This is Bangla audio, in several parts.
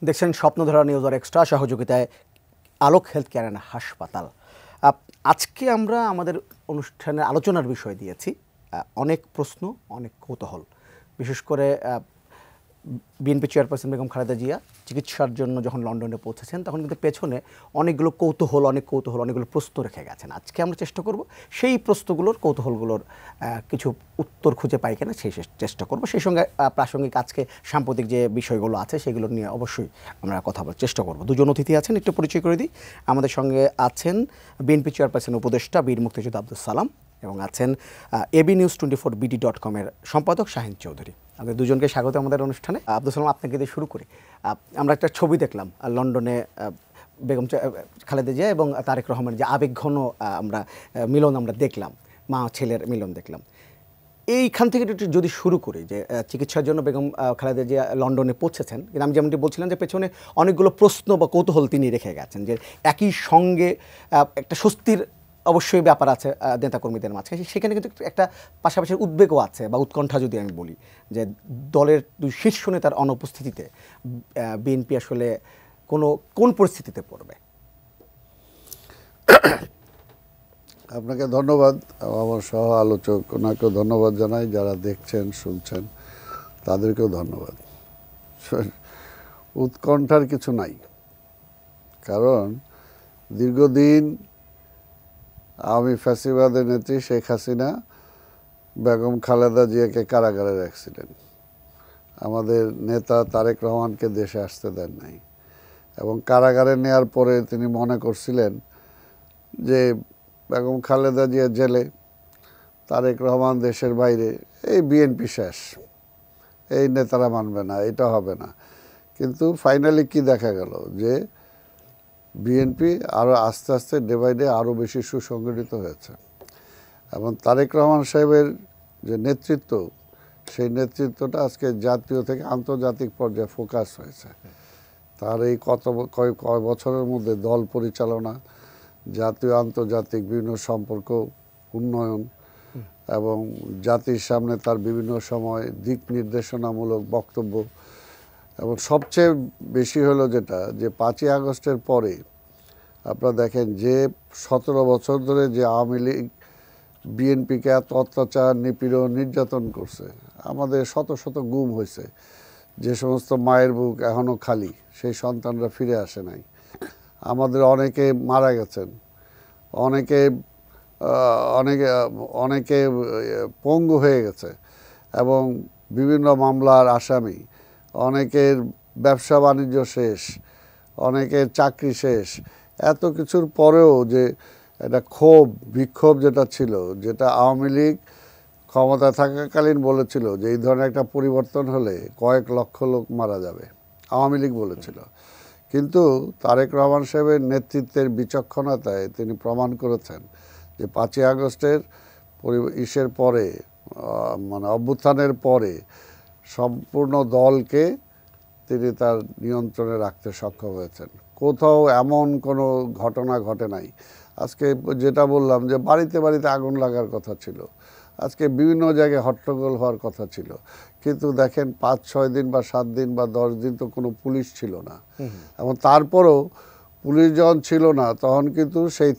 দেখছেন স্বপ্নধারা নিউজ আর এক্সট্রা সহযোগিতায় আলোক হেলথ কেয়ার অ্যান্ড হাসপাতাল। আজকে আমরা আমাদের অনুষ্ঠানের আলোচনার বিষয় দিয়েছি অনেক প্রশ্ন, অনেক কৌতূহল। বিশেষ করে বিএনপি চেয়ারপারসন বেগম খালেদা জিয়া চিকিৎসার জন্য যখন লন্ডনে পৌঁছেছেন তখন কিন্তু পেছনে অনেকগুলো অনেকগুলো প্রশ্ন রেখে গেছেন। আজকে আমরা চেষ্টা করব সেই প্রশ্নগুলোর কৌতূহলগুলোর কিছু উত্তর খুঁজে পাই কিনা সেই চেষ্টা করব। সেই সঙ্গে প্রাসঙ্গিক আজকে সাম্প্রতিক যে বিষয়গুলো আছে সেগুলো নিয়ে অবশ্যই আমরা কথা বলার চেষ্টা করব। দুজন অতিথি আছেন, একটু পরিচয় করে দিই। আমাদের সঙ্গে আছেন বিএনপি চেয়ারপারসন উপদেষ্টা বীর মুক্তিযোদ্ধা আব্দুল সালাম এবং আছেন abnews24bd.com-এর সম্পাদক শাহিন চৌধুরী। আমাদের দুজনকে স্বাগত আমাদের অনুষ্ঠানে। আব্দুল সালাম, আপনাকে দিয়ে শুরু করি। আমরা একটা ছবি দেখলাম লন্ডনে বেগম খালেদা জিয়া এবং তারেক রহমানের যে আবেগঘন আমরা মিলন আমরা দেখলাম, মা ছেলের মিলন দেখলাম। এইখান থেকে একটু যদি শুরু করি যে চিকিৎসার জন্য বেগম খালেদা জিয়া লন্ডনে পৌঁছেছেন, কিন্তু আমি যেমনটি বলছিলাম যে পেছনে অনেকগুলো প্রশ্ন বা কৌতূহল তিনি রেখে গেছেন, যে একই সঙ্গে একটা স্বস্তির অবশ্যই ব্যাপার আছে নেতাকর্মীদের মাঝখানে, সেখানে কিন্তু একটা পাশাপাশি উদ্বেগও আছে বা উৎকণ্ঠা যদি আমি বলি, যে দলের দুই শীর্ষ নেতার অনুপস্থিতিতে বিএনপি আসলে কোন পরিস্থিতিতে পড়বে। আপনাকে ধন্যবাদ, আমার সহ আলোচক ওনাকেও ধন্যবাদ জানাই, যারা দেখছেন শুনছেন তাদেরকেও ধন্যবাদ। উৎকণ্ঠার কিছু নাই, কারণ দীর্ঘদিন আওয়ামী ফ্যাসিবাদের নেত্রী শেখ হাসিনা বেগম খালেদা জিয়াকে কারাগারে রাখছিলেন। আমাদের নেতা তারেক রহমানকে দেশে আসতে দেন নাই, এবং কারাগারে নেয়ার পরে তিনি মনে করছিলেন যে বেগম খালেদা জিয়া জেলে, তারেক রহমান দেশের বাইরে, এই বিএনপি শেষ, এই নেতারা মানবে না, এটা হবে না। কিন্তু ফাইনালি কি দেখা গেল, যে বিএনপি আরও আস্তে আস্তে ডে বাই ডে আরও বেশি সুসংগঠিত হয়েছে, এবং তারেক রহমান সাহেবের যে নেতৃত্ব, সেই নেতৃত্বটা আজকে জাতীয় থেকে আন্তর্জাতিক পর্যায়ে ফোকাস হয়েছে। তার এই কয় বছরের মধ্যে দল পরিচালনা, জাতীয় আন্তর্জাতিক বিভিন্ন সম্পর্ক উন্নয়ন, এবং জাতির সামনে তার বিভিন্ন সময় দিক নির্দেশনামূলক বক্তব্য, এবং সবচেয়ে বেশি হলো যেটা, যে 5ই আগস্টের পরে আপনারা দেখেন যে 17 বছর ধরে যে আওয়ামী লীগ বিএনপিকে এত অত্যাচার, নিপীড়ন, নির্যাতন করছে, আমাদের শত শত গুম হয়েছে, যে সমস্ত মায়ের বুক এখনও খালি, সেই সন্তানরা ফিরে আসে নাই, আমাদের অনেকে মারা গেছেন, অনেকে অনেকে পঙ্গু হয়ে গেছে, এবং বিভিন্ন মামলার আসামি, অনেকের ব্যবসা বাণিজ্য শেষ, অনেকের চাকরি শেষ। এত কিছুর পরেও যে একটা বিক্ষোভ যেটা ছিল, যেটা আওয়ামী লীগ ক্ষমতা থাকাকালীন বলেছিল যে এই ধরনের একটা পরিবর্তন হলে কয়েক লক্ষ লোক মারা যাবে, আওয়ামী লীগ বলেছিল। কিন্তু তারেক রহমান সাহেবের নেতৃত্বের বিচক্ষণতায় তিনি প্রমাণ করেছেন যে 5ই আগস্টের ইসের পরে, মানে অভ্যুত্থানের পরে সম্পূর্ণ দলকে তিনি তার নিয়ন্ত্রণে রাখতে সক্ষম হয়েছেন। কোথাও এমন কোনো ঘটনা ঘটে নাই। আজকে যেটা বললাম যে বাড়িতে বাড়িতে আগুন লাগার কথা ছিল, আজকে বিভিন্ন জায়গায় হট্টগোল হওয়ার কথা ছিল, কিন্তু দেখেন 5-6 দিন বা 7 দিন বা 10 দিন তো কোনো পুলিশ ছিল না। এবং তারপরেও পুলিশ যখন ছিল না, তখন কিন্তু সেই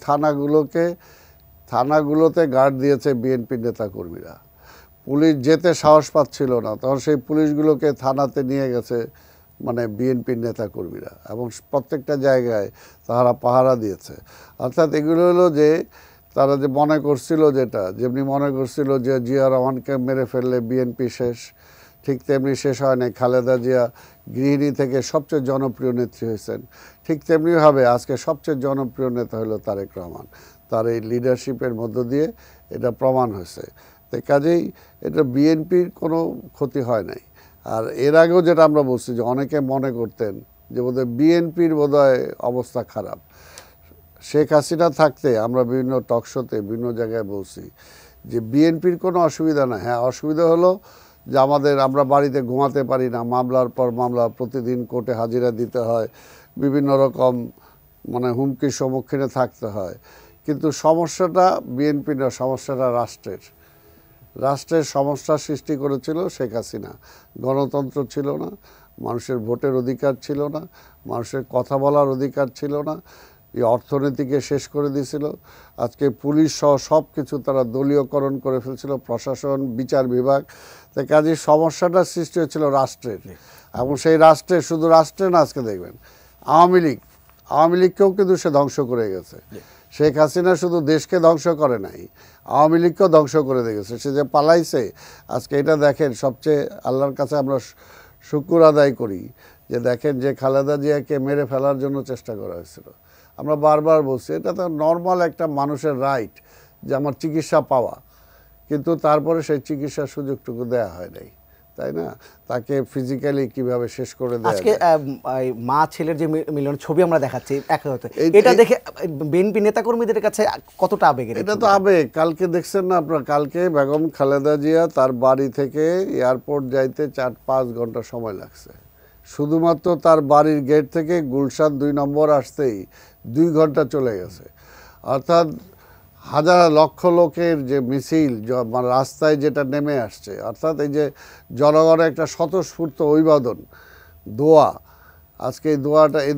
থানাগুলোতে গার্ড দিয়েছে বিএনপি নেতাকর্মীরা। পুলিশ যেতে সাহস পাচ্ছিল না, তখন সেই পুলিশগুলোকে থানাতে নিয়ে গেছে মানে বিএনপির নেতাকর্মীরা, এবং প্রত্যেকটা জায়গায় তারা পাহারা দিয়েছে। অর্থাৎ এগুলো হলো যে তারা যে মনে করছিল, যেমনি মনে করছিল যে জিয়া রহমানকে মেরে ফেললে বিএনপি শেষ, ঠিক তেমনি শেষ হয় নাই। খালেদা জিয়া গৃহিণী থেকে সবচেয়ে জনপ্রিয় নেত্রী হয়েছেন, ঠিক তেমনিভাবে আজকে সবচেয়ে জনপ্রিয় নেতা হলো তারেক রহমান। তার এই লিডারশিপের মধ্য দিয়ে এটা প্রমাণ হয়েছে। তো কাজেই এটা বিএনপির কোনো ক্ষতি হয় নাই। আর এর আগেও যেটা আমরা বলছি, যে অনেকে মনে করতেন যে বোধহয় বিএনপির বোধহয় অবস্থা খারাপ। শেখ হাসিনা থাকতে আমরা বিভিন্ন টকশোতে বিভিন্ন জায়গায় বলছি যে বিএনপির কোনো অসুবিধা না। হ্যাঁ, অসুবিধা হলো যে আমরা বাড়িতে ঘুমাতে পারি না, মামলার পর মামলা, প্রতিদিন কোর্টে হাজিরা দিতে হয়, বিভিন্ন রকম মানে হুমকির সম্মুখীনে থাকতে হয়। কিন্তু সমস্যাটা বিএনপি না, সমস্যাটা রাষ্ট্রের। রাষ্ট্রের সমস্যার সৃষ্টি করেছিল শেখ হাসিনা। গণতন্ত্র ছিল না, মানুষের ভোটের অধিকার ছিল না, মানুষের কথা বলার অধিকার ছিল না, এই অর্থনীতিকে শেষ করে দিয়েছিল। আজকে পুলিশ সহ সব কিছু তারা দলীয়করণ করে ফেলছিল, প্রশাসন, বিচার বিভাগ। তাই কাজে সমস্যাটার সৃষ্টি হয়েছিল রাষ্ট্রের, এবং সেই রাষ্ট্রে, শুধু রাষ্ট্রে না, আজকে দেখবেন আওয়ামী লীগকেও কিন্তু সে ধ্বংস করে গেছে। শেখ হাসিনা শুধু দেশকে ধ্বংস করে নাই, আওয়ামী লীগকেও ধ্বংস করে দিয়ে গেছে। সে যে পালাইছে, আজকে এটা দেখেন, সবচেয়ে আল্লাহর কাছে আমরা শুকর আদায় করি যে দেখেন যে খালেদা জিয়াকে মেরে ফেলার জন্য চেষ্টা করা হয়েছিল। আমরা বারবার বলছি এটা তো নর্মাল একটা মানুষের রাইট যে আমার চিকিৎসা পাওয়া, কিন্তু তারপরে সেই চিকিৎসার সুযোগটুকু দেয়া হয় নাই, তাই না? তাকে ফিজিক্যালি কিভাবে শেষ করে দেয়। আজকে মা ছেলের যে মিলনের ছবি আমরা দেখাচ্ছি, এটা দেখে বিএনপি নেতাকর্মীদের কাছে কতটা আবেগের? এটা তো আবেগ। কালকে দেখছেন না আপনারা, কালকে বেগম খালেদা জিয়া তার বাড়ি থেকে এয়ারপোর্ট যাইতে 4-5 ঘন্টা সময় লাগছে। শুধুমাত্র তার বাড়ির গেট থেকে গুলশান 2 নম্বর আসতেই 2 ঘন্টা চলে গেছে। অর্থাৎ হাজার লক্ষ লোকের যে মিছিল রাস্তায় যেটা নেমে আসছে, অর্থাৎ এই যে জনগণের একটা স্বতঃস্ফূর্ত অভিবাদন, দোয়া, আজকে এই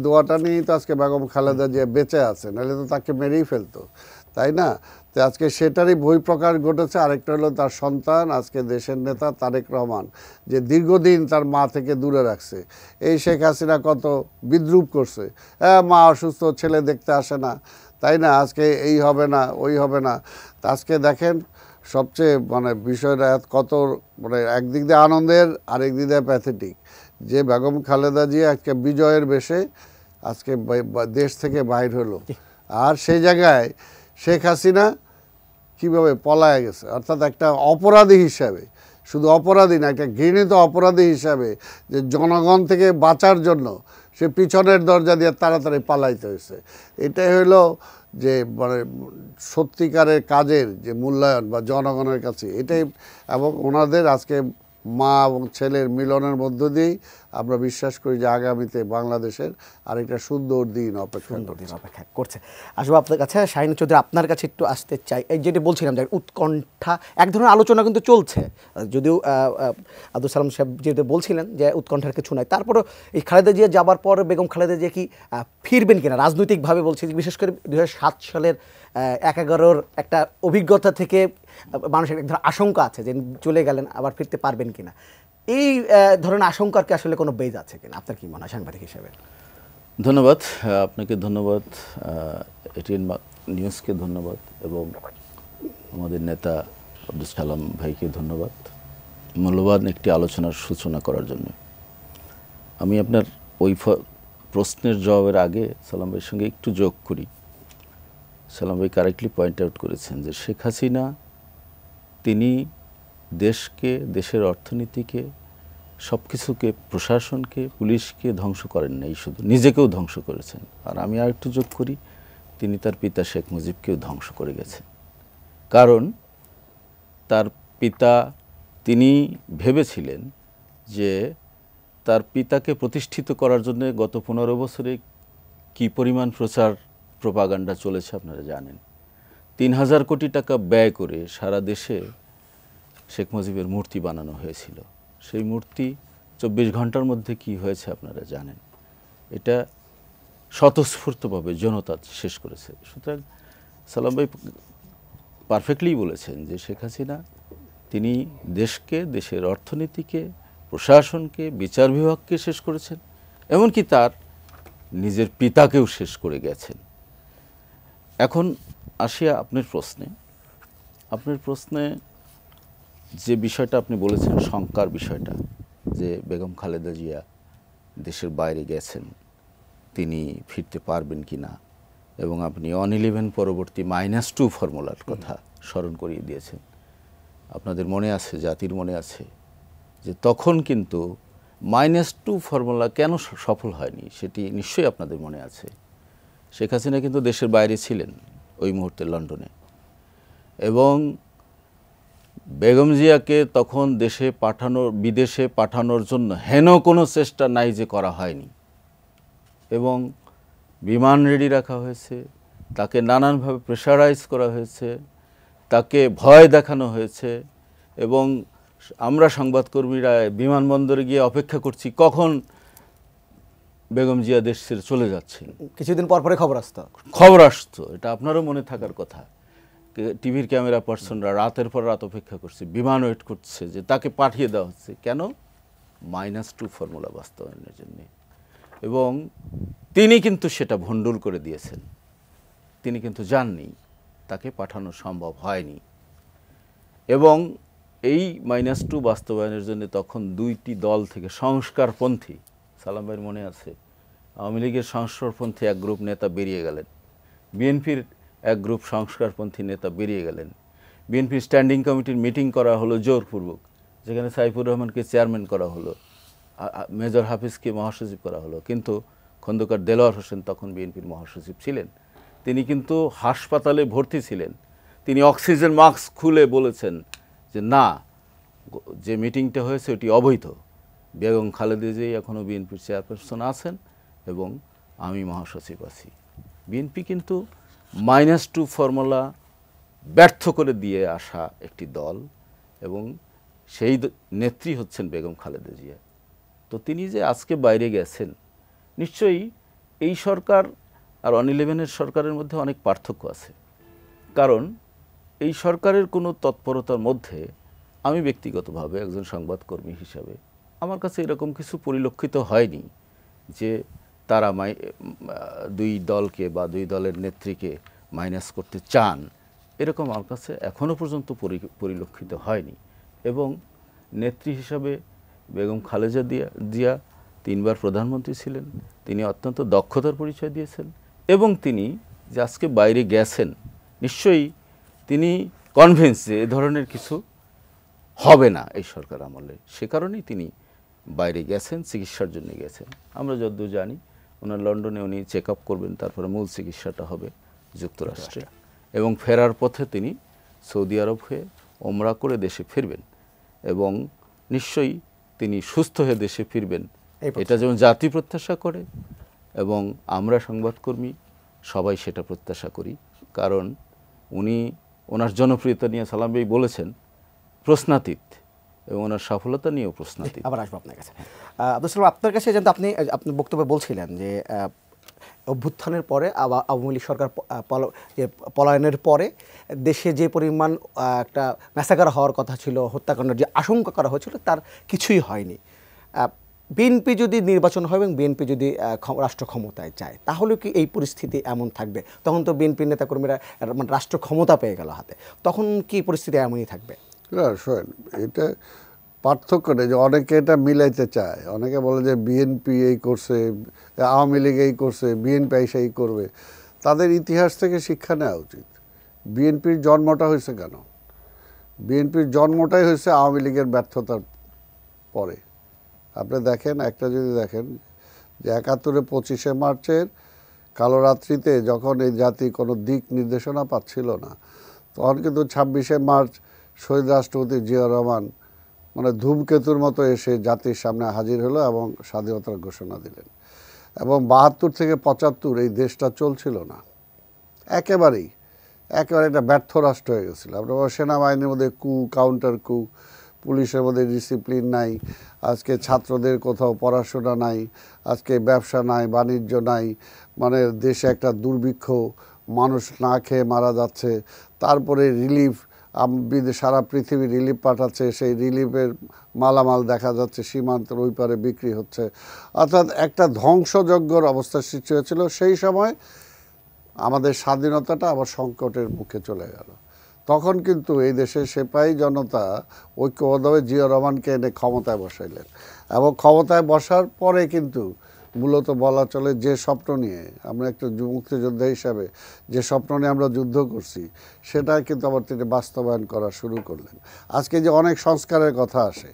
দোয়াটা নিয়েই তো আজকে বেগম খালেদা জিয়া বেঁচে আছে, নাহলে তো তাকে মেরেই ফেলতো, তাই না? তো আজকে সেটারই বহিঃপ্রকাশ ঘটেছে। আরেকটা হলো তার সন্তান, আজকে দেশের নেতা তারেক রহমান, যে দীর্ঘদিন তার মা থেকে দূরে রাখছে। এই শেখ হাসিনা কত বিদ্রূপ করছে, হ্যাঁ মা অসুস্থ, ছেলে দেখতে আসে না, তাই না? আজকে এই হবে না, ওই হবে না। তা আজকে দেখেন সবচেয়ে বিষয়টা কত একদিক দিয়ে আনন্দের, আরেক দিক দিয়ে প্যাথেটিক, যে বেগম খালেদা জিয়া আজকে বিজয়ের বেশে আজকে দেশ থেকে বাইর হলো, আর সেই জায়গায় শেখ হাসিনা কীভাবে পলায় গেছে। অর্থাৎ একটা অপরাধী হিসাবে, শুধু অপরাধী না, একটা ঘৃণিত অপরাধী হিসাবে, যে জনগণ থেকে বাঁচার জন্য সে পিছনের দরজা দিয়ে তাড়াতাড়ি পালাইতে হয়েছে। এটাই হলো যে সত্যিকারের কাজের যে মূল্যায়ন বা জনগণের কাছে এটাই। এবং ওনাদের আজকে মা এবং ছেলের মিলনের মধ্য দিয়েই আমরা বিশ্বাস করি যে আগামীতে বাংলাদেশের আরেকটা সুন্দর দিন অপেক্ষা করছে। আসবো আপনার কাছে, শাহিন চৌধুরী, আপনার কাছে একটু আসতে চাই। এই যেটা বলছিলাম যে উৎকণ্ঠা, এক ধরনের আলোচনা কিন্তু চলছে, যদিও আব্দুল সালাম সাহেব যেটা বলছিলেন যে উৎকণ্ঠার কিছু নাই, তারপরেও এই খালেদা জিয়া যাবার পর বেগম খালেদা জিয়া কি ফিরবেন কিনা রাজনৈতিকভাবে, বলছি বিশেষ করে 2007 সালের 11-11 একটা অভিজ্ঞতা থেকে মানুষের এক ধরনের আশঙ্কা আছে যে চলে গেলেন, আবার ফিরতে পারবেন কিনা। এই ধরনের আশঙ্কার কি আসলে কোনো বেজ আছে কিনা, আপনার কি মনে হয় সাংবাদিক হিসেবে? ধন্যবাদ আপনাকে, ধন্যবাদ এটিএন নিউজকে ধন্যবাদ, এবং আমাদের নেতা আব্দুল সালাম ভাইকে ধন্যবাদ মূল্যবান একটি আলোচনার সূচনা করার জন্য। আমি আপনার ওই প্রশ্নের জবাবের আগে সালাম ভাইয়ের সঙ্গে একটু যোগ করি। সালাম ভাই কারেক্টলি পয়েন্ট আউট করেছেন যে শেখ হাসিনা তিনি দেশকে, দেশের অর্থনীতিকে, সব কিছুকে, প্রশাসনকে, পুলিশকে ধ্বংস করেন নাই, শুধু নিজেকেও ধ্বংস করেছেন। আর আমি আর একটু যোগ করি, তিনি তার পিতা শেখ মুজিবকেও ধ্বংস করে গেছেন। কারণ তার পিতা, তিনি ভেবেছিলেন যে তার পিতাকে প্রতিষ্ঠিত করার জন্য গত 15 বছরে কি পরিমাণ প্রোপাগান্ডা চলেছে আপনারা জানেন। 3000 কোটি টাকা ব্যয় করে সারা দেশে শেখ মুজিবের মূর্তি বানানো হয়েছিল। সেই মূর্তি 24 ঘন্টার মধ্যে কি হয়েছে আপনারা জানেন। এটা স্বতঃস্ফূর্তভাবে জনতা শেষ করেছে। সুতরাং সালাম ভাই পারফেক্টলি বলেছেন যে শেখ হাসিনা তিনি দেশকে, দেশের অর্থনীতিকে, প্রশাসনকে, বিচার বিভাগকে শেষ করেছেন, এমনকি তার নিজের পিতাকেও শেষ করে গেছেন। এখন আসিয়া আপনার প্রশ্নে যে বিষয়টা আপনি বলেছেন, শঙ্কার বিষয়টা, যে বেগম খালেদা জিয়া দেশের বাইরে গেছেন, তিনি ফিরতে পারবেন কি না, এবং আপনি 111 পরবর্তী -2 ফর্মুলার কথা স্মরণ করিয়ে দিয়েছেন। আপনাদের মনে আছে, জাতির মনে আছে যে তখন কিন্তু -2 ফর্মুলা কেন সফল হয়নি, সেটি নিশ্চয়ই আপনাদের মনে আছে। শেখ হাসিনা কিন্তু দেশের বাইরে ছিলেন ওই মুহূর্তে, লন্ডনে, এবং বেগম জিয়াকে তখন বিদেশে পাঠানোর জন্য হেন কোনো চেষ্টা নাই যে করা হয়নি, এবং বিমান রেডি রাখা হয়েছে, তাকে নানানভাবে প্রেশারাইজ করা হয়েছে, তাকে ভয় দেখানো হয়েছে, এবং আমরা সংবাদকর্মীরা বিমানবন্দরে গিয়ে অপেক্ষা করছি কখন বেগম জিয়া দেশ ছেড়ে চলে যাচ্ছেন। কিছুদিন পর পরে খবর আসতো, এটা আপনারও মনে থাকার কথা। টিভির ক্যামেরা পার্সনরা রাতের পর রাত অপেক্ষা করছে, বিমান ওয়েট করছে যে তাকে পাঠিয়ে দেওয়া হচ্ছে। কেন? -2 ফর্মুলা বাস্তবায়নের জন্য। এবং তিনি কিন্তু সেটা ভণ্ডুল করে দিয়েছেন, তিনি কিন্তু জাননি, তাকে পাঠানো সম্ভব হয়নি। এবং এই -2 বাস্তবায়নের জন্য তখন দুইটি দল থেকে সংস্কারপন্থী, সালাম ভাইয়ের মনে আছে, আওয়ামী লীগের সংস্কারপন্থী এক গ্রুপ নেতা বেরিয়ে গেলেন, বিএনপির এক গ্রুপ সংস্কারপন্থী নেতা বেরিয়ে গেলেন। বিএনপির স্ট্যান্ডিং কমিটির মিটিং করা হলো জোরপূর্বক, যেখানে সাইফুর রহমানকে চেয়ারম্যান করা হলো, মেজর হাফিজকে মহাসচিব করা হলো। কিন্তু খন্দকার দেলোয়ার হোসেন তখন বিএনপির মহাসচিব ছিলেন, তিনি কিন্তু হাসপাতালে ভর্তি ছিলেন। তিনি অক্সিজেন মাস্ক খুলে বলেছেন যে না, যে মিটিংটা হয়েছে ওটি অবৈধ, বেগম খালেদা জিয়া এখনও বিএনপির চেয়ারপারসন আছেন এবং আমি মহাসচিব আছি। বিএনপি কিন্তু -2 ফর্মুলা ব্যর্থ করে দিয়ে আসা একটি দল এবং সেই নেত্রী হচ্ছেন বেগম খালেদা জিয়া। তো তিনি যে আজকে বাইরে গেছেন, নিশ্চয়ই এই সরকার আর 111-এর সরকারের মধ্যে অনেক পার্থক্য আছে। কারণ এই সরকারের কোনো তৎপরতার মধ্যে আমি ব্যক্তিগতভাবে একজন সংবাদকর্মী হিসাবে আমার কাছে এরকম কিছু পরিলক্ষিত হয়নি যে তারা দুই দলকে বা দুই দলের নেত্রীকে মাইনাস করতে চান, এরকম আমার কাছে এখনও পর্যন্ত পরিলক্ষিত হয়নি। এবং নেত্রী হিসাবে বেগম খালেদা জিয়া 3 বার প্রধানমন্ত্রী ছিলেন, তিনি অত্যন্ত দক্ষতার পরিচয় দিয়েছেন এবং তিনি যে আজকে বাইরে গেছেন, নিশ্চয়ই তিনি কনভিন্স যে এ ধরনের কিছু হবে না এই সরকার আমলে, সে কারণেই তিনি বাইরে গেছেন, চিকিৎসার জন্য গেছেন। আমরা যতদূর জানি ওনার লন্ডনে উনি চেক আপ করবেন, তারপরে মূল চিকিৎসাটা হবে যুক্তরাষ্ট্রে এবং ফেরার পথে তিনি সৌদি আরব হয়ে ওমরা করে দেশে ফিরবেন এবং নিশ্চয়ই তিনি সুস্থ হয়ে দেশে ফিরবেন, এটা যেমন জাতি প্রত্যাশা করে এবং আমরা সংবাদকর্মী সবাই সেটা প্রত্যাশা করি। কারণ উনি ওনার জনপ্রিয়তা নিয়ে সালাম ভাই বলেছেন প্রশ্নাতীত এবং ওনার সফলতা নিয়েও প্রশ্নাতীত। আবার আসবো আপনার কাছে। আব্দুল সালাম, আপনার কাছে জানতে, আপনি বক্তব্যে বলছিলেন যে অভ্যুত্থানের পরে আওয়ামী লীগ সরকার পলায়নের পরে দেশে যে পরিমাণ একটা ম্যাসাকার হওয়ার কথা ছিল, হত্যাকাণ্ডের যে আশঙ্কা করা হয়েছিল, তার কিছুই হয়নি। বিএনপি যদি নির্বাচন হয় এবং বিএনপি যদি রাষ্ট্র ক্ষমতায় যায়, তাহলে কি এই পরিস্থিতি এমন থাকবে? তখন তো বিএনপির নেতাকর্মীরা রাষ্ট্র ক্ষমতা পেয়ে গেল হাতে, তখন কি পরিস্থিতি এমনই থাকবে? শোনেন, এটা পার্থক্য নেই যে অনেকে এটা মিলাইতে চায়। অনেকে বলে যে বিএনপি এই করছে, আওয়ামী লীগ এই করছে, বিএনপি এই করবে। তাদের ইতিহাস থেকে শিক্ষা নেওয়া উচিত। বিএনপির জন্মটা হয়েছে কেন? বিএনপির জন্মটাই হয়েছে আওয়ামী লীগের ব্যর্থতার পরে। আপনি দেখেন, একটা যদি দেখেন যে 71-এ 25শে মার্চের কালো রাত্রিতে যখন এই জাতি কোনো দিক নির্দেশনা পাচ্ছিল না, তখন কিন্তু 26শে মার্চ শহীদ রাষ্ট্রপতি জিয়া রহমান মানে ধূমকেতুর মতো এসে জাতির সামনে হাজির হলো এবং স্বাধীনতার ঘোষণা দিলেন। এবং 72 থেকে 75 এই দেশটা চলছিল না, একেবারে একটা ব্যর্থ রাষ্ট্র হয়ে গেছিলো। আপনার সেনাবাহিনীর মধ্যে কাউন্টার কু, পুলিশের মধ্যে ডিসিপ্লিন নাই, আজকে ছাত্রদের কোথাও পড়াশোনা নাই, আজকে ব্যবসা নাই, বাণিজ্য নাই, মানে দেশে একটা দুর্ভিক্ষ, মানুষ না খেয়ে মারা যাচ্ছে। তারপরে রিলিফ, সারা পৃথিবী রিলিফ পাঠাচ্ছে, সেই রিলিফের মালামাল দেখা যাচ্ছে সীমান্তের ওই পারে বিক্রি হচ্ছে। অর্থাৎ একটা ধ্বংসযজ্ঞর অবস্থা সৃষ্টি হয়েছিল। সেই সময় আমাদের স্বাধীনতাটা আবার সংকটের মুখে চলে গেল। তখন কিন্তু এই দেশের সেপাহী জনতা ঐক্যবদ্ধভাবে জিয়া রহমানকে এনে ক্ষমতায় বসাইলেন এবং ক্ষমতায় বসার পরে কিন্তু মূলত বলা চলে যে স্বপ্ন নিয়ে আমরা একটা মুক্তিযোদ্ধা হিসাবে যে স্বপ্ন নিয়ে আমরা যুদ্ধ করছি, সেটা কিন্তু আবার তিনি বাস্তবায়ন করা শুরু করলেন। আজকে যে অনেক সংস্কারের কথা আসে,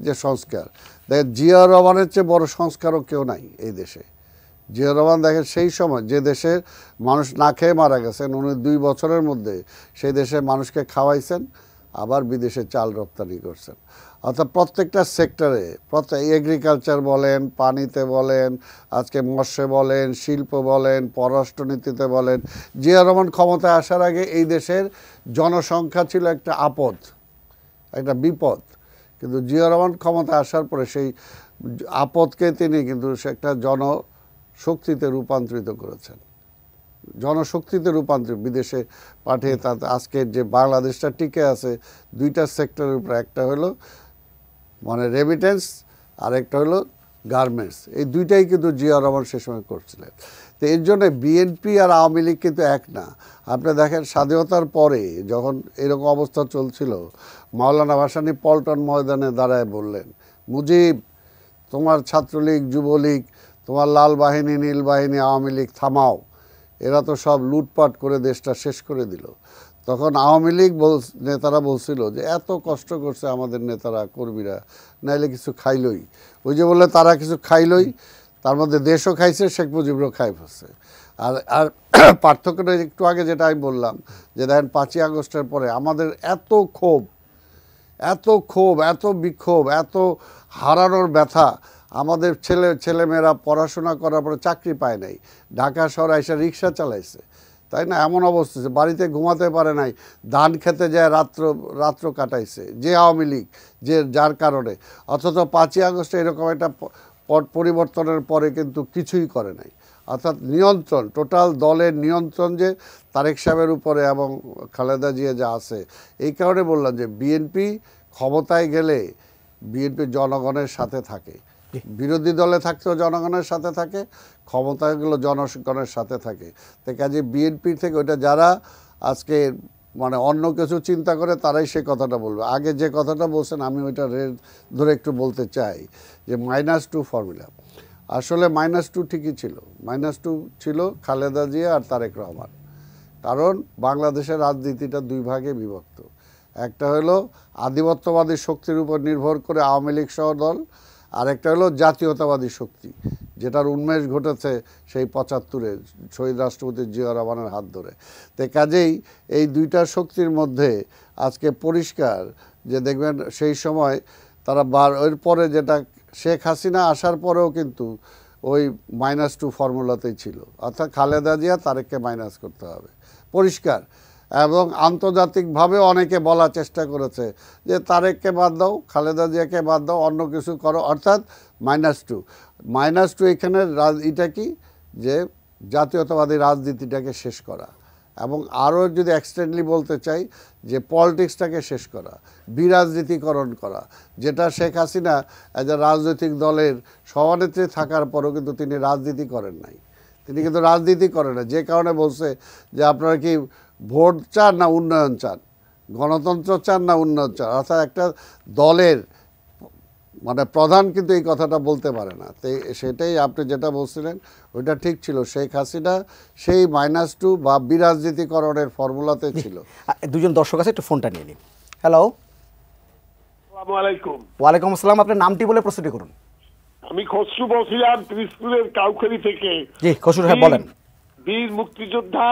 যে সংস্কার, দেখেন জিয়া রহমানের চেয়ে বড় সংস্কারও কেউ নাই এই দেশে। জিয়া রহমান দেখেন সেই সময় যে দেশের মানুষ না খেয়ে মারা গেছেন, উনি 2 বছরের মধ্যে সেই দেশের মানুষকে খাওয়াইছেন, আবার বিদেশে চাল রপ্তানি করছেন। অর্থাৎ প্রত্যেকটা সেক্টরে, এগ্রিকালচার বলেন, পানিতে বলেন, আজকে মৎস্যে বলেন, শিল্প বলেন, পররাষ্ট্রনীতিতে বলেন, জিয়া রহমান ক্ষমতায় আসার আগে এই দেশের জনসংখ্যা ছিল একটা আপদ, একটা বিপদ। কিন্তু জিয়া রহমান ক্ষমতায় আসার পরে সেই আপদকে তিনি কিন্তু সে একটা জনশক্তিতে রূপান্তরিত করেছেন, জনশক্তিতে রূপান্তরিত, বিদেশে পাঠিয়ে তাতে আজকে যে বাংলাদেশটা টিকে আছে দুইটা সেক্টরের উপর, একটা হলো মানে রেমিটেন্স আর একটা হলো গার্মেন্টস, এই দুইটাই কিন্তু জিয়া রহমান সে সময় করছিলেন। তো এর জন্য বিএনপি আর আওয়ামী লীগ কিন্তু এক না। আপনি দেখেন স্বাধীনতার পরে যখন এরকম অবস্থা চলছিল, মাওলানা ভাসানী পল্টন ময়দানে দাঁড়ায় বললেন, মুজিব তোমার ছাত্রলীগ, যুবলীগ, তোমার লাল বাহিনী, নীল বাহিনী, আওয়ামী লীগ থামাও, এরা তো সব লুটপাট করে দেশটা শেষ করে দিল। তখন আওয়ামী লীগ নেতারা বলছিল যে এত কষ্ট করছে আমাদের নেতারা কর্মীরা, নাইলে কিছু খাইলই। ওই যে বললে তারা কিছু খাইলই, তার মধ্যে দেশও খাইছে, শেখ মুজিবরও খাই ফেলছে। আর আর পার্থক্যটা একটু আগে যেটা আমি বললাম যে দেখেন 5ই আগস্টের পরে আমাদের এত ক্ষোভ, এত বিক্ষোভ, এত হারানোর ব্যথা, আমাদের ছেলেমেয়েরা পড়াশোনা করার পরে চাকরি পায় নাই, ঢাকা শহরে এসে রিক্সা চালাইছে, তাই না? এমন অবস্থা বাড়িতে ঘুমাতে পারে নাই, ধান খেতে যায় রাত্র কাটাইছে যে আওয়ামী লীগ, যার কারণে। অথচ 5ই আগস্টে এরকম একটা পট পরিবর্তনের পরে কিন্তু কিছুই করে নাই। অর্থাৎ নিয়ন্ত্রণ, টোটাল দলের নিয়ন্ত্রণ যে তারেক সাহেবের উপরে এবং খালেদা জিয়া যা আছে, এই কারণে বললাম যে বিএনপি ক্ষমতায় গেলে বিএনপি জনগণের সাথে থাকে, বিরোধী দলে থাকতেও জনগণের সাথে থাকে, ক্ষমতায় গেলেও জনগণের সাথে থাকে। তো কাজে বিএনপি থেকে ওইটা যারা আজকে মানে অন্য কিছু চিন্তা করে তারাই সে কথাটা বলবে। আগে যে কথাটা বলছেন আমি ওইটা ধরে একটু বলতে চাই যে -2 ফর্মুলা, আসলে -2 ঠিকই ছিল, -2 ছিল খালেদা জিয়া আর তারেক রহমান। কারণ বাংলাদেশের রাজনীতিটা দুই ভাগে বিভক্ত, একটা হলো আধিপত্যবাদী শক্তির উপর নির্ভর করে আওয়ামী লীগ সহ দল, আর একটা হলো জাতীয়তাবাদী শক্তি, যেটার উন্মেষ ঘটেছে সেই 75-এ শহীদ রাষ্ট্রপতি জিয়া রহমানের হাত ধরে। তো কাজেই এই দুইটা শক্তির মধ্যে আজকে পরিষ্কার যে দেখবেন সেই সময় তারা এরপরে যেটা শেখ হাসিনা আসার পরেও কিন্তু ওই -2 ফর্মুলাতেই ছিল, অর্থাৎ খালেদা জিয়া তারেককে মাইনাস করতে হবে, পরিষ্কার। এবং আন্তর্জাতিকভাবে অনেকে বলার চেষ্টা করেছে যে তারেককে বাদ দাও, খালেদা জিয়াকে বাদ দাও, অন্য কিছু করো, অর্থাৎ -2 এখানে এটা কি যে জাতীয়তাবাদী রাজনীতিটাকে শেষ করা, এবং আরও যদি এক্সটেন্ডলি বলতে চাই যে পলিটিক্সটাকে শেষ করা, বিরাজনীতিকরণ করা, যেটা শেখ হাসিনা এজ এ রাজনৈতিক দলের সভানেত্রী থাকার পরও কিন্তু তিনি রাজনীতি করেন নাই, তিনি কিন্তু রাজনীতি করেন না। যে কারণে বলছে যে আপনারা কি ভোট চান না উন্নয়ন চান, গণতন্ত্র চান না উন্নয়ন চান, অর্থাৎ একটা দলের মানে প্রধান কিন্তু এই কথাটা বলতে পারে না। তো সেটাই আপনি যেটা বলছিলেন ওইটা ঠিক ছিল, শেখ হাসিনা সেই -2 বা বিরাজনীতিকরণের ফর্মুলাতে ছিল। দুজন দর্শক আছে, একটু ফোনটা নিয়ে নিন। হ্যালো, আসসালামু আলাইকুম। ওয়ালাইকুম আসসালাম, আপনার নামটি বলে প্রশ্নটি করুন। আমি খসরু বলছিলাম পিরিজপুরের কাউখালী থেকে। জি খসরু সাহেব বলেন। বীর মুক্তিযোদ্ধা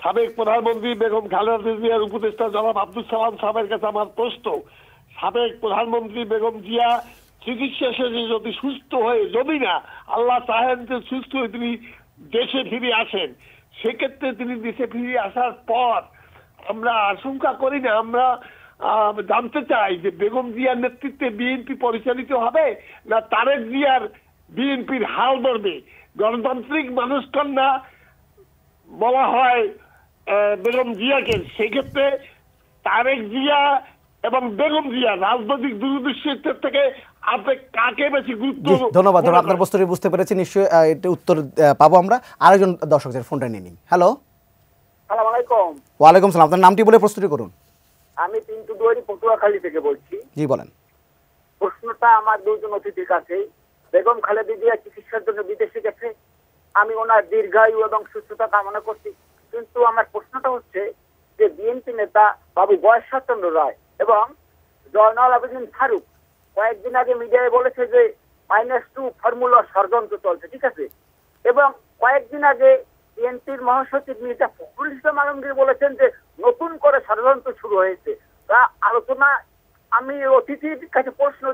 সাবেক প্রধানমন্ত্রী বেগম খালেদা জিয়ার উপদেষ্টা জনাব আব্দুল সালাম সাহেবের কাছে আমার প্রশ্ন, সাবেক প্রধানমন্ত্রী বেগম জিয়া চিকিৎসা শেষে যদি সুস্থ হয়ে, যদি না আল্লাহ চাহেন যে সুস্থ হয়ে তিনি দেশে ফিরে আসেন, সেক্ষেত্রে তিনি দেশে ফিরে আসার পর আমরা আশঙ্কা করি না, আমরা জানতে চাই যে বেগম জিয়ার নেতৃত্বে বিএনপি পরিচালিত হবে না তারেক জিয়ার বিএনপির হাল ধরবে? গণতান্ত্রিক মানুষকন্যা বলা হয় বেগম জিয়াকে, সেক্ষেত্রে তারেক জিয়া এবং বেগম জিয়া রাজনৈতিক দূরদৃষ্টির থেকে আপনি কাকে বেশি গুরুত্ব? ধন্যবাদ, আপনার প্রশ্নটি বুঝতে পেরেছি, নিশ্চয়ই এটা উত্তর পাবো আমরা। আরেকজন দর্শকের ফোনটা নিয়ে নিন। হ্যালো, আসসালামু আলাইকুম। ওয়ালাইকুম সালাম, আপনার নামটি বলে প্রশ্নটি করুন। আমি পিন্টু দুয়ারি পটুয়াখালী থেকে বলছি। জি বলেন। প্রশ্নটা আমার দুজন অতিথির কাছে। বেগম খালেদা জিয়া চিকিৎসার জন্য বিদেশে গেছে, আমি ওনার দীর্ঘায়ু এবং সুস্থতা কামনা করছি, কিন্তু আমার প্রশ্নটা হচ্ছে যে বিএনপি নেতা বাবু বয়সচন্দ্র রায় এবং জয়নাল আবেদিন ফারুক কয়েকদিন আগে মিডিয়ায় বলেছে যে -2 ফর্মুলা ষড়যন্ত্র চলছে, ঠিক আছে, এবং কয়েকদিন আগে বিএনপির মহাসচিব মির্জা ফখরুল ইসলাম আলমগীর বলেছেন যে নতুন করে ষড়যন্ত্র শুরু হয়েছে। তা আলোচনা, আমি অতিথির কাছে প্রশ্ন,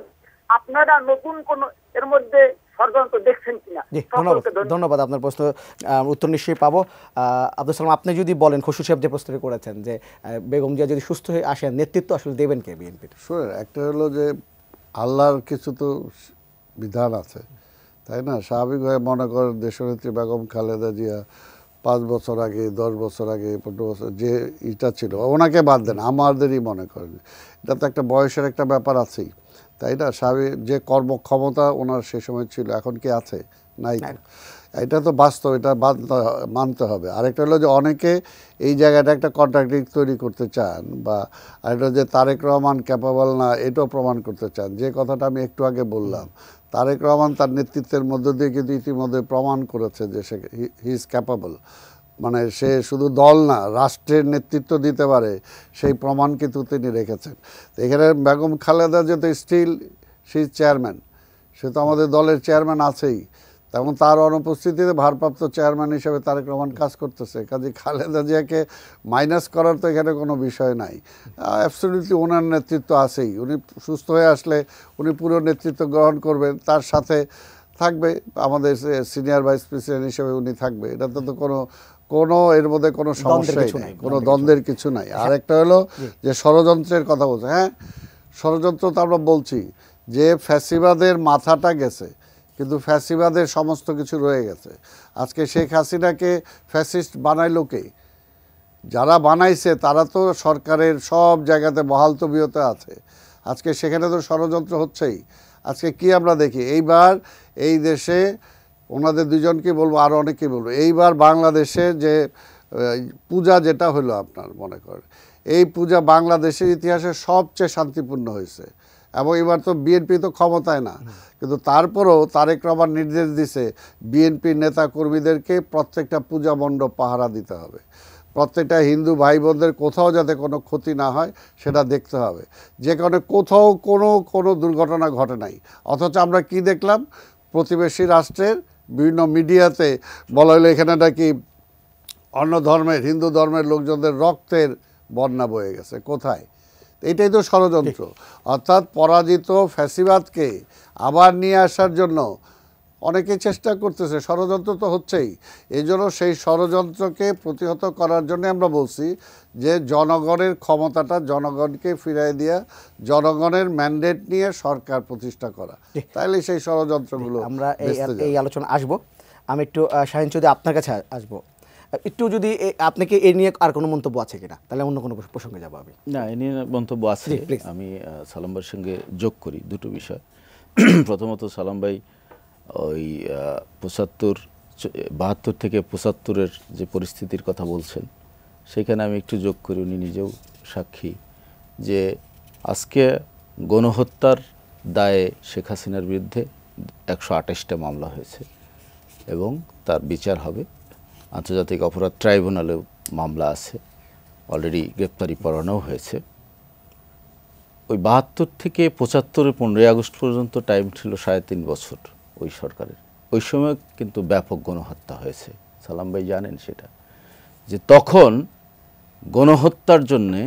আপনারা নতুন কোন এর মধ্যে ষড়যন্ত্র দেখছেন কিনা? জি, ধন্যবাদ আপনার প্রশ্ন উত্তর নিশ্চয়ই পাবো। আব্দুল সালাম, আপনি যদি বলেন, খসরু সাহেব যে প্রশ্নটি করেছেন যে বেগম জিয়া যদি সুস্থ হয়ে আসেন, নেতৃত্ব আসলে দেবেন কে বিএনপির? শুনেন, একটা হলো যে আল্লাহর কিছু তো বিধান আছে, তাই না? স্বাভাবিকভাবে মনে করেন দেশনেত্রী বেগম খালেদা জিয়া 5 বছর আগে, 10 বছর আগে, 15 বছর যে এটা ছিল, ওনাকে বাদ দেন, আমাদেরই মনে করেন, এটা তো একটা বয়সের একটা ব্যাপার আছেই, তাই না? স্বাভাবিক যে কর্মক্ষমতা ওনার সে সময় ছিল, এখন কি আছে? নাই তো। এটা তো বাস্তব, এটা মানতে হবে। আরেকটা হলো যে অনেকে এই জায়গাটা একটা কন্ট্রাডিক্ট তৈরি করতে চান, বা আরেকটা যে তারেক রহমান ক্যাপাবল না, এটাও প্রমাণ করতে চান। যে কথাটা আমি একটু আগে বললাম, তারেক রহমান তার নেতৃত্বের মধ্য দিয়ে কিন্তু ইতিমধ্যে প্রমাণ করেছে যে সে হি ইজ ক্যাপাবল, মানে সে শুধু দল না, রাষ্ট্রের নেতৃত্ব দিতে পারে, সেই প্রমাণ কিন্তু তিনি রেখেছেন। তো এখানে বেগম খালেদা যেহেতু স্টিল সি চেয়ারম্যান, সে তো আমাদের দলের চেয়ারম্যান আছেই, তেমন তার অনুপস্থিতিতে ভারপ্রাপ্ত চেয়ারম্যান হিসেবে তারেক রহমান কাজ করতেছে। কাজে খালেদা জিয়াকে মাইনাস করার তো এখানে কোনো বিষয় নাই। অ্যাবসলিউটলি ওনার নেতৃত্ব আছেই, উনি সুস্থ হয়ে আসলে উনি পুরো নেতৃত্ব গ্রহণ করবেন, তার সাথে থাকবে আমাদের সিনিয়র ভাইস প্রেসিডেন্ট হিসেবে উনি থাকবে। এটা তো কোনো এর মধ্যে কোনো সমস্যাই নেই, কোনো দ্বন্দ্বের কিছু নাই। আর একটা হলো যে ষড়যন্ত্রের কথা বলছে, হ্যাঁ ষড়যন্ত্র তো আমরা বলছি যে ফ্যাসিবাদের মাথাটা গেছে, কিন্তু ফ্যাসিবাদের সমস্ত কিছু রয়ে গেছে। আজকে শেখ হাসিনাকে ফ্যাসিস্ট বানাইলো কে? যারা বানাইছে তারা তো সরকারের সব জায়গাতে বহাল তবিয়তে আছে। আজকে সেখানে তো ষড়যন্ত্র হচ্ছেই। আজকে কি আমরা দেখি, এইবার এই দেশে ওনাদের দুজনকে বলবো, আরও অনেকেই বলবো, এইবার বাংলাদেশে যে পূজা যেটা হলো, আপনার মনে করেন এই পূজা বাংলাদেশের ইতিহাসে সবচেয়ে শান্তিপূর্ণ হয়েছে। এবং এবার তো বিএনপি তো ক্ষমতায় না, কিন্তু তারপরেও তারেক রহমান নির্দেশ দিছে বিএনপির নেতা কর্মীদেরকে প্রত্যেকটা পূজা মণ্ডপ পাহারা দিতে হবে, প্রত্যেকটা হিন্দু ভাই বোনদের কোথাও যাতে কোনো ক্ষতি না হয় সেটা দেখতে হবে। যে কারণে কোথাও কোনো দুর্ঘটনা ঘটে নাই। অথচ আমরা কি দেখলাম, প্রতিবেশী রাষ্ট্রের বিভিন্ন মিডিয়াতে বলা হলো এখানে নাকি অন্য ধর্মের, হিন্দু ধর্মের লোকজনদের রক্তের বন্যা বয়ে গেছে। কোথায়? এটাই তো ষড়যন্ত্র। অর্থাৎ পরাজিত ফ্যাসিবাদকে আবার নিয়ে আসার জন্য অনেকে চেষ্টা করতেছে, ষড়যন্ত্র তো হচ্ছেই। এই জন্য সেই ষড়যন্ত্রকে প্রতিহত করার জন্য আমরা বলছি যে জনগণের ক্ষমতাটা জনগণকে ফিরিয়ে দেওয়া, জনগণের ম্যান্ডেট নিয়ে সরকার প্রতিষ্ঠা করা, তাইলে সেই ষড়যন্ত্রগুলো আমরা এই আলোচনা আসবো। আমি একটু শাহিন চৌধুরী আপনার কাছে আসবো, একটু যদি আপনাকে এ নিয়ে আর কোনো মন্তব্য আছে কিনা, তাহলে অন্য কোনো প্রসঙ্গে যাবো আমি। না, এ নিয়ে মন্তব্য আছে। আমি সালাম ভাইয়ের সঙ্গে যোগ করি দুটো বিষয়। প্রথমত সালাম ভাই ওই 72 থেকে 75-এর যে পরিস্থিতির কথা বলছেন, সেখানে আমি একটু যোগ করি, উনি নিজেও সাক্ষী যে আজকে গণহত্যার দায়ে শেখ হাসিনার বিরুদ্ধে 128টা মামলা হয়েছে এবং তার বিচার হবে। আন্তর্জাতিক অপরাধ ট্রাইব্যুনালেও মামলা আছে, অলরেডি গ্রেপ্তারি পরোয়ানাও হয়েছে। ওই 72 থেকে 75-এর 15ই আগস্ট পর্যন্ত টাইম ছিল 3.5 বছর ওই সরকারের। ওই সময় কিন্তু ব্যাপক গণহত্যা হয়েছে, সালাম ভাই জানেন সেটা, যে তখন গণহত্যার জন্যে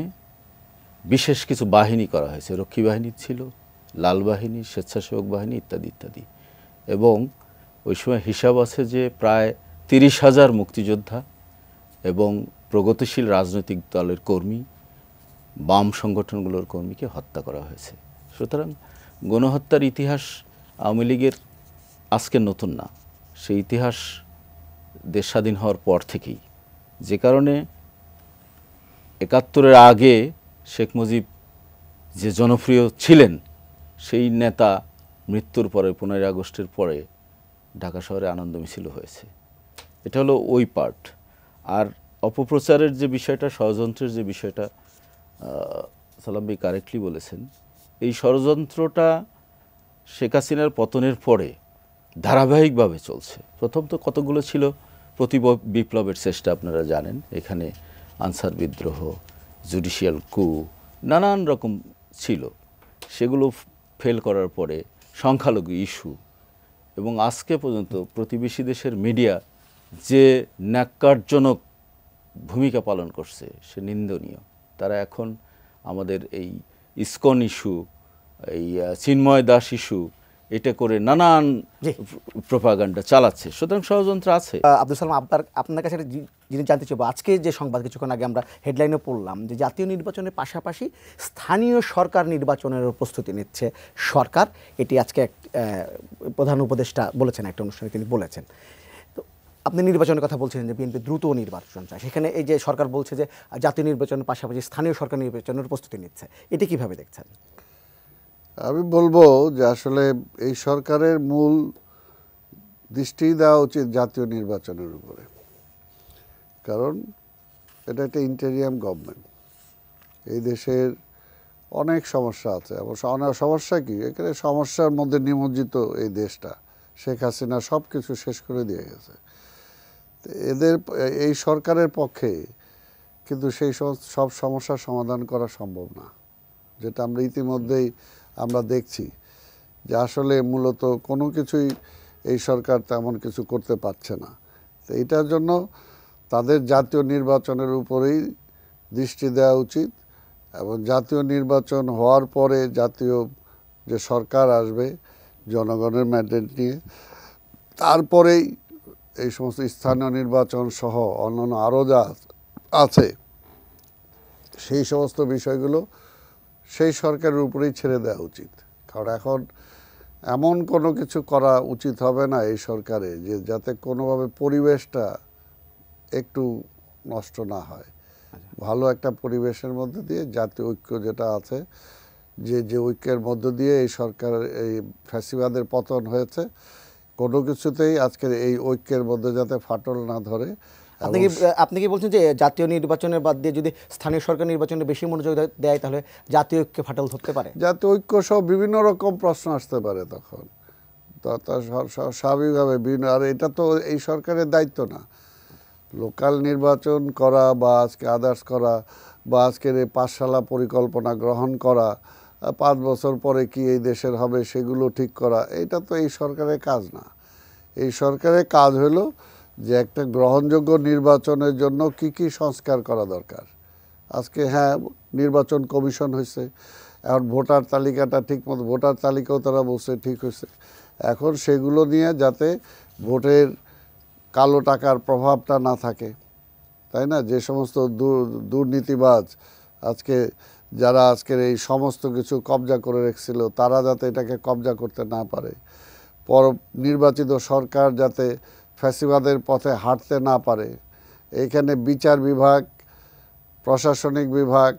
বিশেষ কিছু বাহিনী করা হয়েছে। রক্ষী বাহিনী ছিল, লাল বাহিনী, স্বেচ্ছাসেবক বাহিনী ইত্যাদি ইত্যাদি। এবং ওই সময় হিসাব আছে যে প্রায় 30,000 মুক্তিযোদ্ধা এবং প্রগতিশীল রাজনৈতিক দলের কর্মী, বাম সংগঠনগুলোর কর্মীকে হত্যা করা হয়েছে। সুতরাং গণহত্যার ইতিহাস আওয়ামী লীগের আজকে নতুন না, সেই ইতিহাস দেশ স্বাধীন হওয়ার পর থেকেই। যে কারণে 71-এর আগে শেখ মুজিব যে জনপ্রিয় ছিলেন, সেই নেতা মৃত্যুর পরে 15 আগস্টের পরে ঢাকা শহরে আনন্দ মিছিল হয়েছে। এটা হলো ওই পার্ট। আর অপপ্রচারের যে বিষয়টা, ষড়যন্ত্রের যে বিষয়টা সালাম ভাই কারেক্টলি বলেছেন, এই ষড়যন্ত্রটা শেখ হাসিনার পতনের পরে ধারাবাহিকভাবে চলছে। প্রথম তো কতগুলো ছিল প্রতি বিপ্লবের চেষ্টা, আপনারা জানেন। এখানে আনসার বিদ্রোহ, জুডিশিয়াল কু, নানান রকম ছিল। সেগুলো ফেল করার পরে সংখ্যালঘু ইস্যু, এবং আজকে পর্যন্ত প্রতিবেশী দেশের মিডিয়া যে ন্যাক্কারজনক ভূমিকা পালন করছে সে নিন্দনীয়। তারা এখন আমাদের এই ইসকন ইস্যু, এই চিন্ময় দাস ইস্যু, এটা করে নানান জি। প্রোপাগান্ডা চালাচ্ছে, সুতরাং ষড়যন্ত্র আছে। আব্দুল সালাম, আপনার কাছে একটা জিনিস জানতে চাইবো। আজকে যে সংবাদ কিছুক্ষণ আগে আমরা হেডলাইনে পড়লাম যে জাতীয় নির্বাচনের পাশাপাশি স্থানীয় সরকার নির্বাচনের প্রস্তুতি নিচ্ছে সরকার, এটি আজকে প্রধান উপদেষ্টা বলেছেন, একটা অনুষ্ঠানে তিনি বলেছেন। তো আপনি নির্বাচনের কথা বলছিলেন যে বিএনপি দ্রুত নির্বাচন চায়, সেখানে এই যে সরকার বলছে যে জাতীয় নির্বাচনের পাশাপাশি স্থানীয় সরকার নির্বাচনের প্রস্তুতি নিচ্ছে, এটি কিভাবে দেখছেন? আমি বলবো যে আসলে এই সরকারের মূল দৃষ্টি দেওয়া উচিত জাতীয় নির্বাচনের উপরে, কারণ এটা একটা ইন্টেরিয়াম গভর্নমেন্ট। এই দেশের অনেক সমস্যা আছে, অনেক সমস্যা কি, এখানে সমস্যার মধ্যে নিমজ্জিত এই দেশটা। শেখ হাসিনা সব কিছু শেষ করে দিয়ে গেছে। এই সরকারের পক্ষে কিন্তু সেই সব সমস্যার সমাধান করা সম্ভব না, যেটা আমরা ইতিমধ্যেই আমরা দেখছি যে আসলে মূলত কোনো কিছুই এই সরকার তেমন কিছু করতে পারছে না। তো এইটার জন্য তাদের জাতীয় নির্বাচনের উপরেই দৃষ্টি দেওয়া উচিত, এবং জাতীয় নির্বাচন হওয়ার পরে জাতীয় যে সরকার আসবে জনগণের ম্যান্ডেট নিয়ে, তারপরেই এই সমস্ত স্থানীয় নির্বাচন সহ অন্যান্য আরও যা আছে সেই সমস্ত বিষয়গুলো সেই সরকারের উপরেই ছেড়ে দেওয়া উচিত। কারণ এখন এমন কোনো কিছু করা উচিত হবে না এই সরকারে যে যাতে কোনোভাবে পরিবেশটা একটু নষ্ট না হয়। ভালো একটা পরিবেশের মধ্যে দিয়ে জাতীয় ঐক্য যেটা আছে, যে ঐক্যের মধ্য দিয়ে এই সরকার এই ফ্যাসিবাদের পতন হয়েছে, কোনো কিছুতেই আজকের এই ঐক্যের মধ্যে যাতে ফাটল না ধরে। আপনি কি বলছেন যে জাতীয় নির্বাচনের বাদ দিয়ে যদি স্থানীয় সরকার নির্বাচনে বেশি মনোযোগ দেয় তাহলে জাতীয় ঐক্যে ফাটল ধরতে পারে? জাতীয় ঐক্য সহ বিভিন্ন রকম প্রশ্ন আসতে পারে তখন, স্বাভাবিকভাবে বিভিন্ন। আর এটা তো এই সরকারের দায়িত্ব না লোকাল নির্বাচন করা বা আজকে আদার্স করা বা আজকের এই পাঠশালা পরিকল্পনা গ্রহণ করা, 5 বছর পরে কি এই দেশের হবে সেগুলো ঠিক করা, এটা তো এই সরকারের কাজ না। এই সরকারের কাজ হলো যে একটা গ্রহণযোগ্য নির্বাচনের জন্য কি কি সংস্কার করা দরকার। আজকে হ্যাঁ নির্বাচন কমিশন হয়েছে, এখন ভোটার তালিকাটা ঠিকমতো, ভোটার তালিকাও তারা বলছে ঠিক হয়েছে, এখন সেগুলো নিয়ে যাতে ভোটের কালো টাকার প্রভাবটা না থাকে, তাই না? যে সমস্ত দুর্নীতিবাজ আজকে যারা আজকের এই সমস্ত কিছু কবজা করে রেখেছিল তারা যাতে এটাকে কবজা করতে না পারে, নির্বাচিত সরকার যাতে ফ্যাসিবাদের পথে হাঁটতে না পারে। এইখানে বিচার বিভাগ, প্রশাসনিক বিভাগ,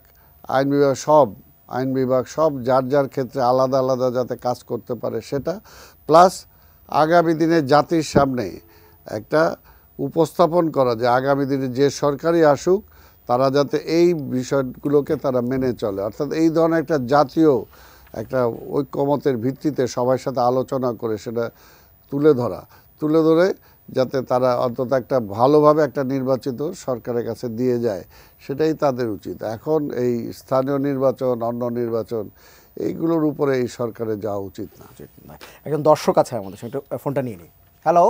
আইন বিভাগ সব যার যার ক্ষেত্রে আলাদা আলাদা যাতে কাজ করতে পারে সেটা, প্লাস আগামী দিনে জাতির সামনে একটা উপস্থাপন করা যে আগামী দিনে যে সরকারই আসুক তারা যাতে এই বিষয়গুলোকে তারা মেনে চলে। অর্থাৎ এই ধরনের একটা জাতীয় একটা ঐক্যমতের ভিত্তিতে সবার সাথে আলোচনা করে সেটা তুলে ধরে যাতে তারা অন্তত একটা ভালোভাবে একটা নির্বাচিত সরকারের কাছে দিয়ে যায়, সেটাই তাদের উচিত। এখন এই স্থানীয় নির্বাচন, অন্য নির্বাচন, এইগুলোর উপরে এই সরকারের যাওয়া উচিত না। একজন দর্শক আছে আমাদের সঙ্গে, ফোনটা নিয়ে নিই। হ্যালো,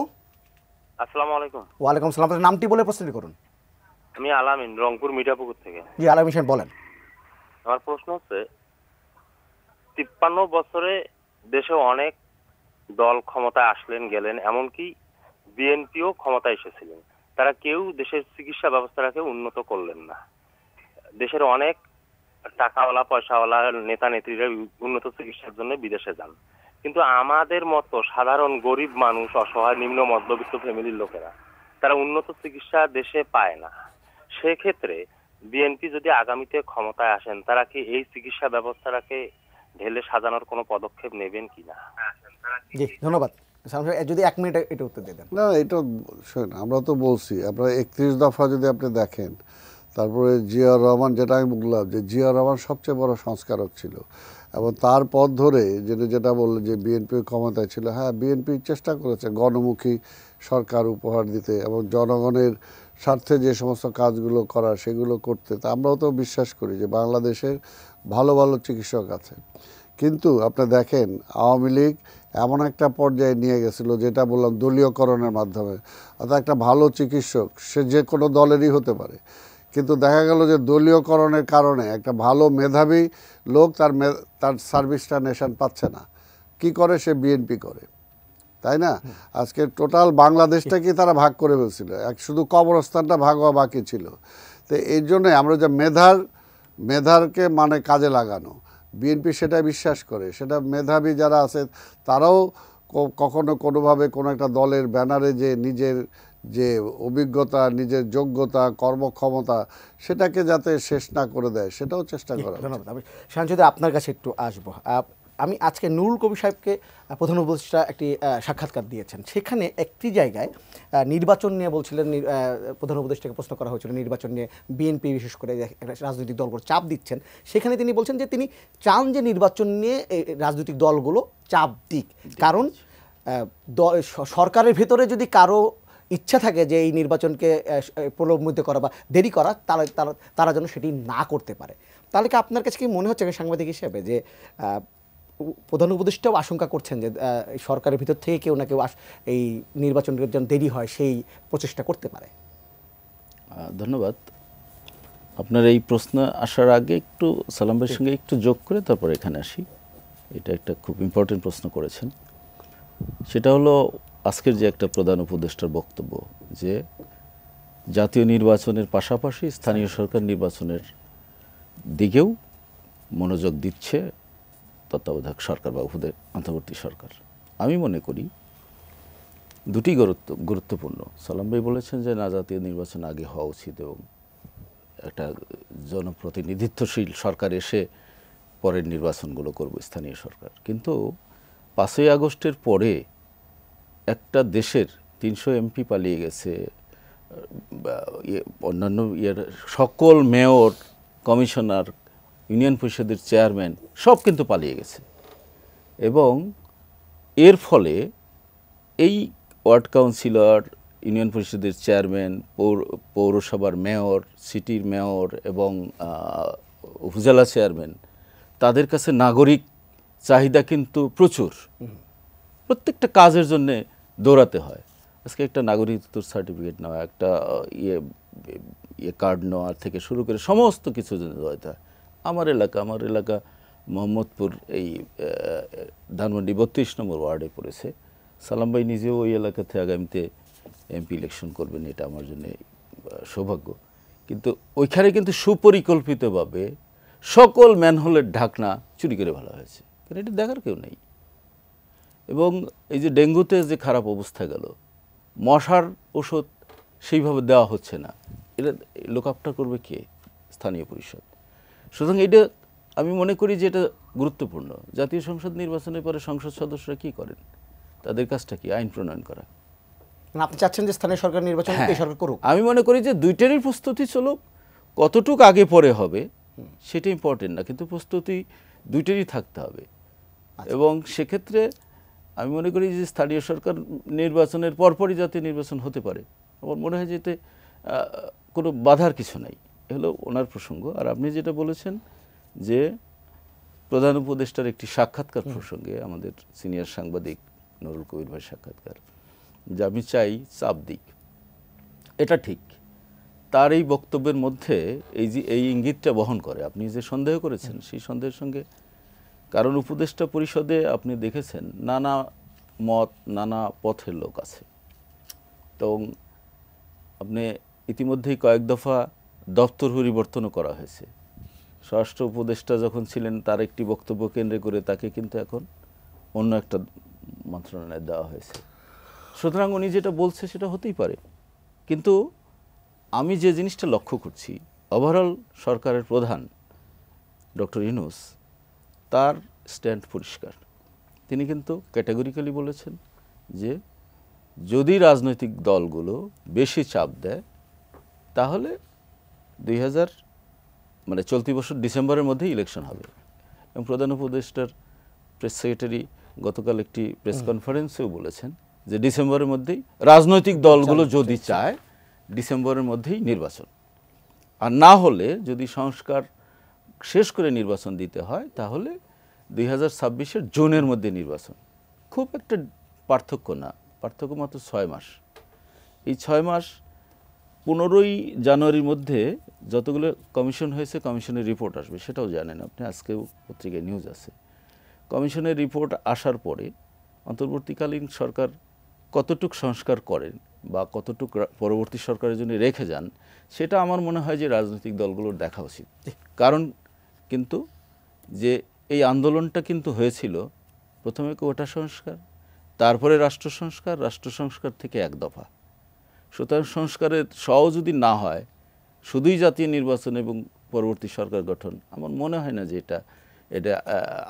আসসালামু আলাইকুম। ওয়ালাইকুম সালাম। আপনার নামটি বলে প্রশ্নটি করুন। আমি আলামিন, রংপুর মিঠাপুকুর থেকে। জি আলামিন সাহেব বলেন। আমার প্রশ্ন হচ্ছে 53 বছরে দেশে অনেক দল ক্ষমতায় আসলেন গেলেন, এমনকি বিএনপিও ক্ষমতায় এসেছিলেন, তারা কেউ দেশের চিকিৎসা ব্যবস্থাটাকে উন্নত করলেন না। দেশের অনেক টাকাওয়ালা পয়সাওয়ালা নেতা নেত্রীরা উন্নত চিকিৎসার জন্য বিদেশে যান, কিন্তু আমাদের মতো সাধারণ গরিব মানুষ, অসহায় নিম্ন মধ্যবিত্ত ফ্যামিলির লোকেরা তারা উন্নত চিকিৎসা দেশে পায় না। সেক্ষেত্রে বিএনপি যদি আগামীতে ক্ষমতায় আসেন তারা কি এই চিকিৎসা ব্যবস্থাটাকে ঢেলে সাজানোর কোনো পদক্ষেপ নেবেন কিনা? জি ধন্যবাদ। যদি 1 মিনিট এটা উত্তর দিয়ে দেন। না, এটা শোন, আমরা তো বলছি আপনারা 31 দফা যদি আপনি দেখেন, তারপরে জিয়াউর রহমান, যেটা আমি বললাম যে জিয়াউর রহমান সবচেয়ে বড় সংস্কারক ছিল, এবং তার পথ ধরে যেটা বললো যে বিএনপি ক্ষমতায় ছিল, হ্যাঁ বিএনপি চেষ্টা করেছে গণমুখী সরকার উপহার দিতে এবং জনগণের স্বার্থে যে সমস্ত কাজগুলো করা সেগুলো করতে। তা আমরাও তো বিশ্বাস করি যে বাংলাদেশের ভালো ভালো চিকিৎসক আছে, কিন্তু আপনি দেখেন আওয়ামী লীগ এমন একটা পর্যায়ে নিয়ে গেছিল, যেটা বললাম দলীয়করণের মাধ্যমে। অর্থাৎ একটা ভালো চিকিৎসক সে যে কোনো দলেরই হতে পারে, কিন্তু দেখা গেল যে দলীয়করণের কারণে একটা ভালো মেধাবী লোক তার সার্ভিসটা নেশন পাচ্ছে না। কি করে? সে বিএনপি করে, তাই না? আজকে টোটাল বাংলাদেশটাকে তারা ভাগ করে ফেলছিল, শুধু কবরস্থানটা ভাগ হওয়া বাকি ছিল। তো এই জন্যে আমরা যে মেধারকে মানে কাজে লাগানো, বিএনপি সেটাই বিশ্বাস করে। সেটা মেধাবী যারা আছে তারাও কখনো কোনোভাবে কোনো একটা দলের ব্যানারে যে নিজের যে অভিজ্ঞতা, নিজের যোগ্যতা, কর্মক্ষমতা সেটাকে যাতে শেষ না করে দেয় সেটাও চেষ্টা করা। ধন্যবাদ। আমি শাহানজুদে আপনার কাছে একটু আসবো। আমি আজকে নুরুল কবির সাহেবকে প্রধান উপদেষ্টা একটি সাক্ষাৎকার দিয়েছেন, সেখানে একটি জায়গায় নির্বাচন নিয়ে বলছিলেন, প্রধান উপদেষ্টাকে প্রশ্ন করা হয়েছিল নির্বাচন নিয়ে, বিএনপি বিশেষ করে রাজনৈতিক দলগুলো চাপ দিচ্ছেন, সেখানে তিনি বলছেন যে তিনি চান যে নির্বাচন নিয়ে রাজনৈতিক দলগুলো চাপ দিক, কারণ সরকারের ভেতরে যদি কারো ইচ্ছা থাকে যে এই নির্বাচনকে প্রলম্বিত করা বা দেরি করা, তারা যেন সেটি না করতে পারে। তাহলে কি আপনার কাছে কি মনে হচ্ছে সাংবাদিক হিসেবে যে প্রধান উপদেষ্টাও আশঙ্কা করছেন যে সরকারের ভিতর থেকে কেউ না কেউ এই নির্বাচনের যেন দেরি হয় সেই প্রচেষ্টা করতে পারে? ধন্যবাদ। আপনার এই প্রশ্ন আসার আগে একটু সালাম ভাইয়ের সঙ্গে একটু যোগ করে তারপর এখানে আসি। এটা একটা খুব ইম্পর্টেন্ট প্রশ্ন করেছেন। সেটা হলো আজকের যে একটা প্রধান উপদেষ্টার বক্তব্য যে জাতীয় নির্বাচনের পাশাপাশি স্থানীয় সরকার নির্বাচনের দিকেও মনোযোগ দিচ্ছে তত্ত্বাবধায়ক সরকার বা অন্তর্বর্তী সরকার। আমি মনে করি দুটি গুরুত্বপূর্ণ। সালাম ভাই বলেছেন যে না, জাতীয় নির্বাচন আগে হওয়া উচিত এবং একটা জনপ্রতিনিধিত্বশীল সরকার এসে পরের নির্বাচনগুলো করবে স্থানীয় সরকার। কিন্তু 5ই আগস্টের পরে একটা দেশের 300 এমপি পালিয়ে গেছে, অন্যান্য সকল মেয়র, কমিশনার, ইউনিয়ন পরিষদের চেয়ারম্যান সব কিন্তু পালিয়ে গেছে এবং এর ফলে এই ওয়ার্ড কাউন্সিলর, ইউনিয়ন পরিষদের চেয়ারম্যান, পৌরসভার মেয়র, সিটির মেয়র এবং উপজেলা চেয়ারম্যান, তাদের কাছে নাগরিক চাহিদা কিন্তু প্রচুর। প্রত্যেকটা কাজের জন্য দৌড়াতে হয়। আজকে একটা নাগরিকত্ব সার্টিফিকেট নেওয়া, একটা কার্ড নেওয়া থেকে শুরু করে সমস্ত কিছু জন্য দৌড়াতে হয়। আমার এলাকা মোহাম্মদপুর, এই ধানমন্ডি 32 নম্বর ওয়ার্ডে পড়েছে। সালাম ভাই নিজেও ওই এলাকাতে আগামীতে এমপি ইলেকশন করবেন, এটা আমার জন্য সৌভাগ্য। কিন্তু ওইখানে কিন্তু সুপরিকল্পিতভাবে সকল ম্যানহোলের ঢাকনা চুরি করে ফেলা হয়েছে, কারণ এটা দেখার কেউ নেই। এবং এই যে ডেঙ্গুতে যে খারাপ অবস্থা গেল, মশার ওষুধ সেইভাবে দেওয়া হচ্ছে না, এটা লোকআপটা করবে কে? স্থানীয় পরিষদ। সুতরাং এটা আমি মনে করি যে এটা গুরুত্বপূর্ণ। জাতীয় সংসদ নির্বাচনের পরে সংসদ সদস্যরা কি করেন? তাদের কাজটা কি? আইন প্রণয়ন করা। আপনি চাচ্ছেন যে স্থানীয় সরকার নির্বাচন সরকার করুক? আমি মনে করি যে দুইটারই প্রস্তুতি চলুক, কতটুক আগে পরে হবে সেটা ইম্পর্টেন্ট না, কিন্তু প্রস্তুতি দুইটারই থাকতে হবে। এবং সেক্ষেত্রে আমি মনে করি যে স্থানীয় সরকার নির্বাচনের পরপরই জাতীয় নির্বাচন হতে পারে। আমার মনে হয় যে এতে কোনো বাধার কিছু নাই। এগুলো ওনার প্রসঙ্গ। আর আপনি যেটা বলেছেন যে প্রধান উপদেষ্টার একটি সাক্ষাৎকার প্রসঙ্গে, আমাদের সিনিয়র সাংবাদিক নুরুল কবির ভাই সাক্ষাৎকার, যে আমি চাই চাপ দিক, এটা ঠিক। তার এই বক্তব্যের মধ্যে এই ইঙ্গিতটা বহন করে। আপনি যে সন্দেহ করেছেন সেই সন্দেহের সঙ্গে, কারণ উপদেষ্টা পরিষদে আপনি দেখেছেন নানা মত, নানা পথের লোক আছে। তো আপনি ইতিমধ্যেই কয়েক দফা দপ্তর পরিবর্তনও করা হয়েছে। স্বরাষ্ট্র উপদেষ্টা যখন ছিলেন তার একটি বক্তব্য কেন্দ্র করে তাকে কিন্তু এখন অন্য একটা মন্ত্রণালয়ে দেওয়া হয়েছে। সুতরাং উনি যেটা বলছে সেটা হতেই পারে, কিন্তু আমি যে জিনিসটা লক্ষ্য করছি, ওভারঅল সরকারের প্রধান ডক্টর ইউনূস, তার স্ট্যান্ড পরিষ্কার। তিনি কিন্তু ক্যাটাগরিক্যালি বলেছেন যে যদি রাজনৈতিক দলগুলো বেশি চাপ দেয় তাহলে 2000 মানে চলতি বছর ডিসেম্বরের মধ্যেই ইলেকশন হবে। এবং প্রধান উপদেষ্টার প্রেস সেক্রেটারি গতকাল একটি প্রেস কনফারেন্সেও বলেছেন যে ডিসেম্বরের মধ্যেই রাজনৈতিক দলগুলো যদি চায় ডিসেম্বরের মধ্যেই নির্বাচন, আর না হলে যদি সংস্কার শেষ করে নির্বাচন দিতে হয় তাহলে 2026-এর জুনের মধ্যে নির্বাচন। খুব একটা পার্থক্য না, পার্থক্য মাত্র 6 মাস। এই 6 মাস 15ই জানুয়ারির মধ্যে যতগুলো কমিশন হয়েছে, কমিশনের রিপোর্ট আসবে সেটাও জানেন আপনি, আজকেও পত্রিকায় নিউজ আছে। কমিশনের রিপোর্ট আসার পরে অন্তর্বর্তীকালীন সরকার কতটুক সংস্কার করেন বা কতটুক পরবর্তী সরকারের জন্য রেখে যান, সেটা আমার মনে হয় যে রাজনৈতিক দলগুলোর দেখা উচিত। কারণ কিন্তু যে এই আন্দোলনটা কিন্তু হয়েছিল প্রথমে কোটা সংস্কার, তারপরে রাষ্ট্র সংস্কার, রাষ্ট্র সংস্কার থেকে এক দফা। সুতরাং সংস্কারের সহ যদি না হয়, শুধুই জাতীয় নির্বাচন এবং পরবর্তী সরকার গঠন, আমার মনে হয় না যে এটা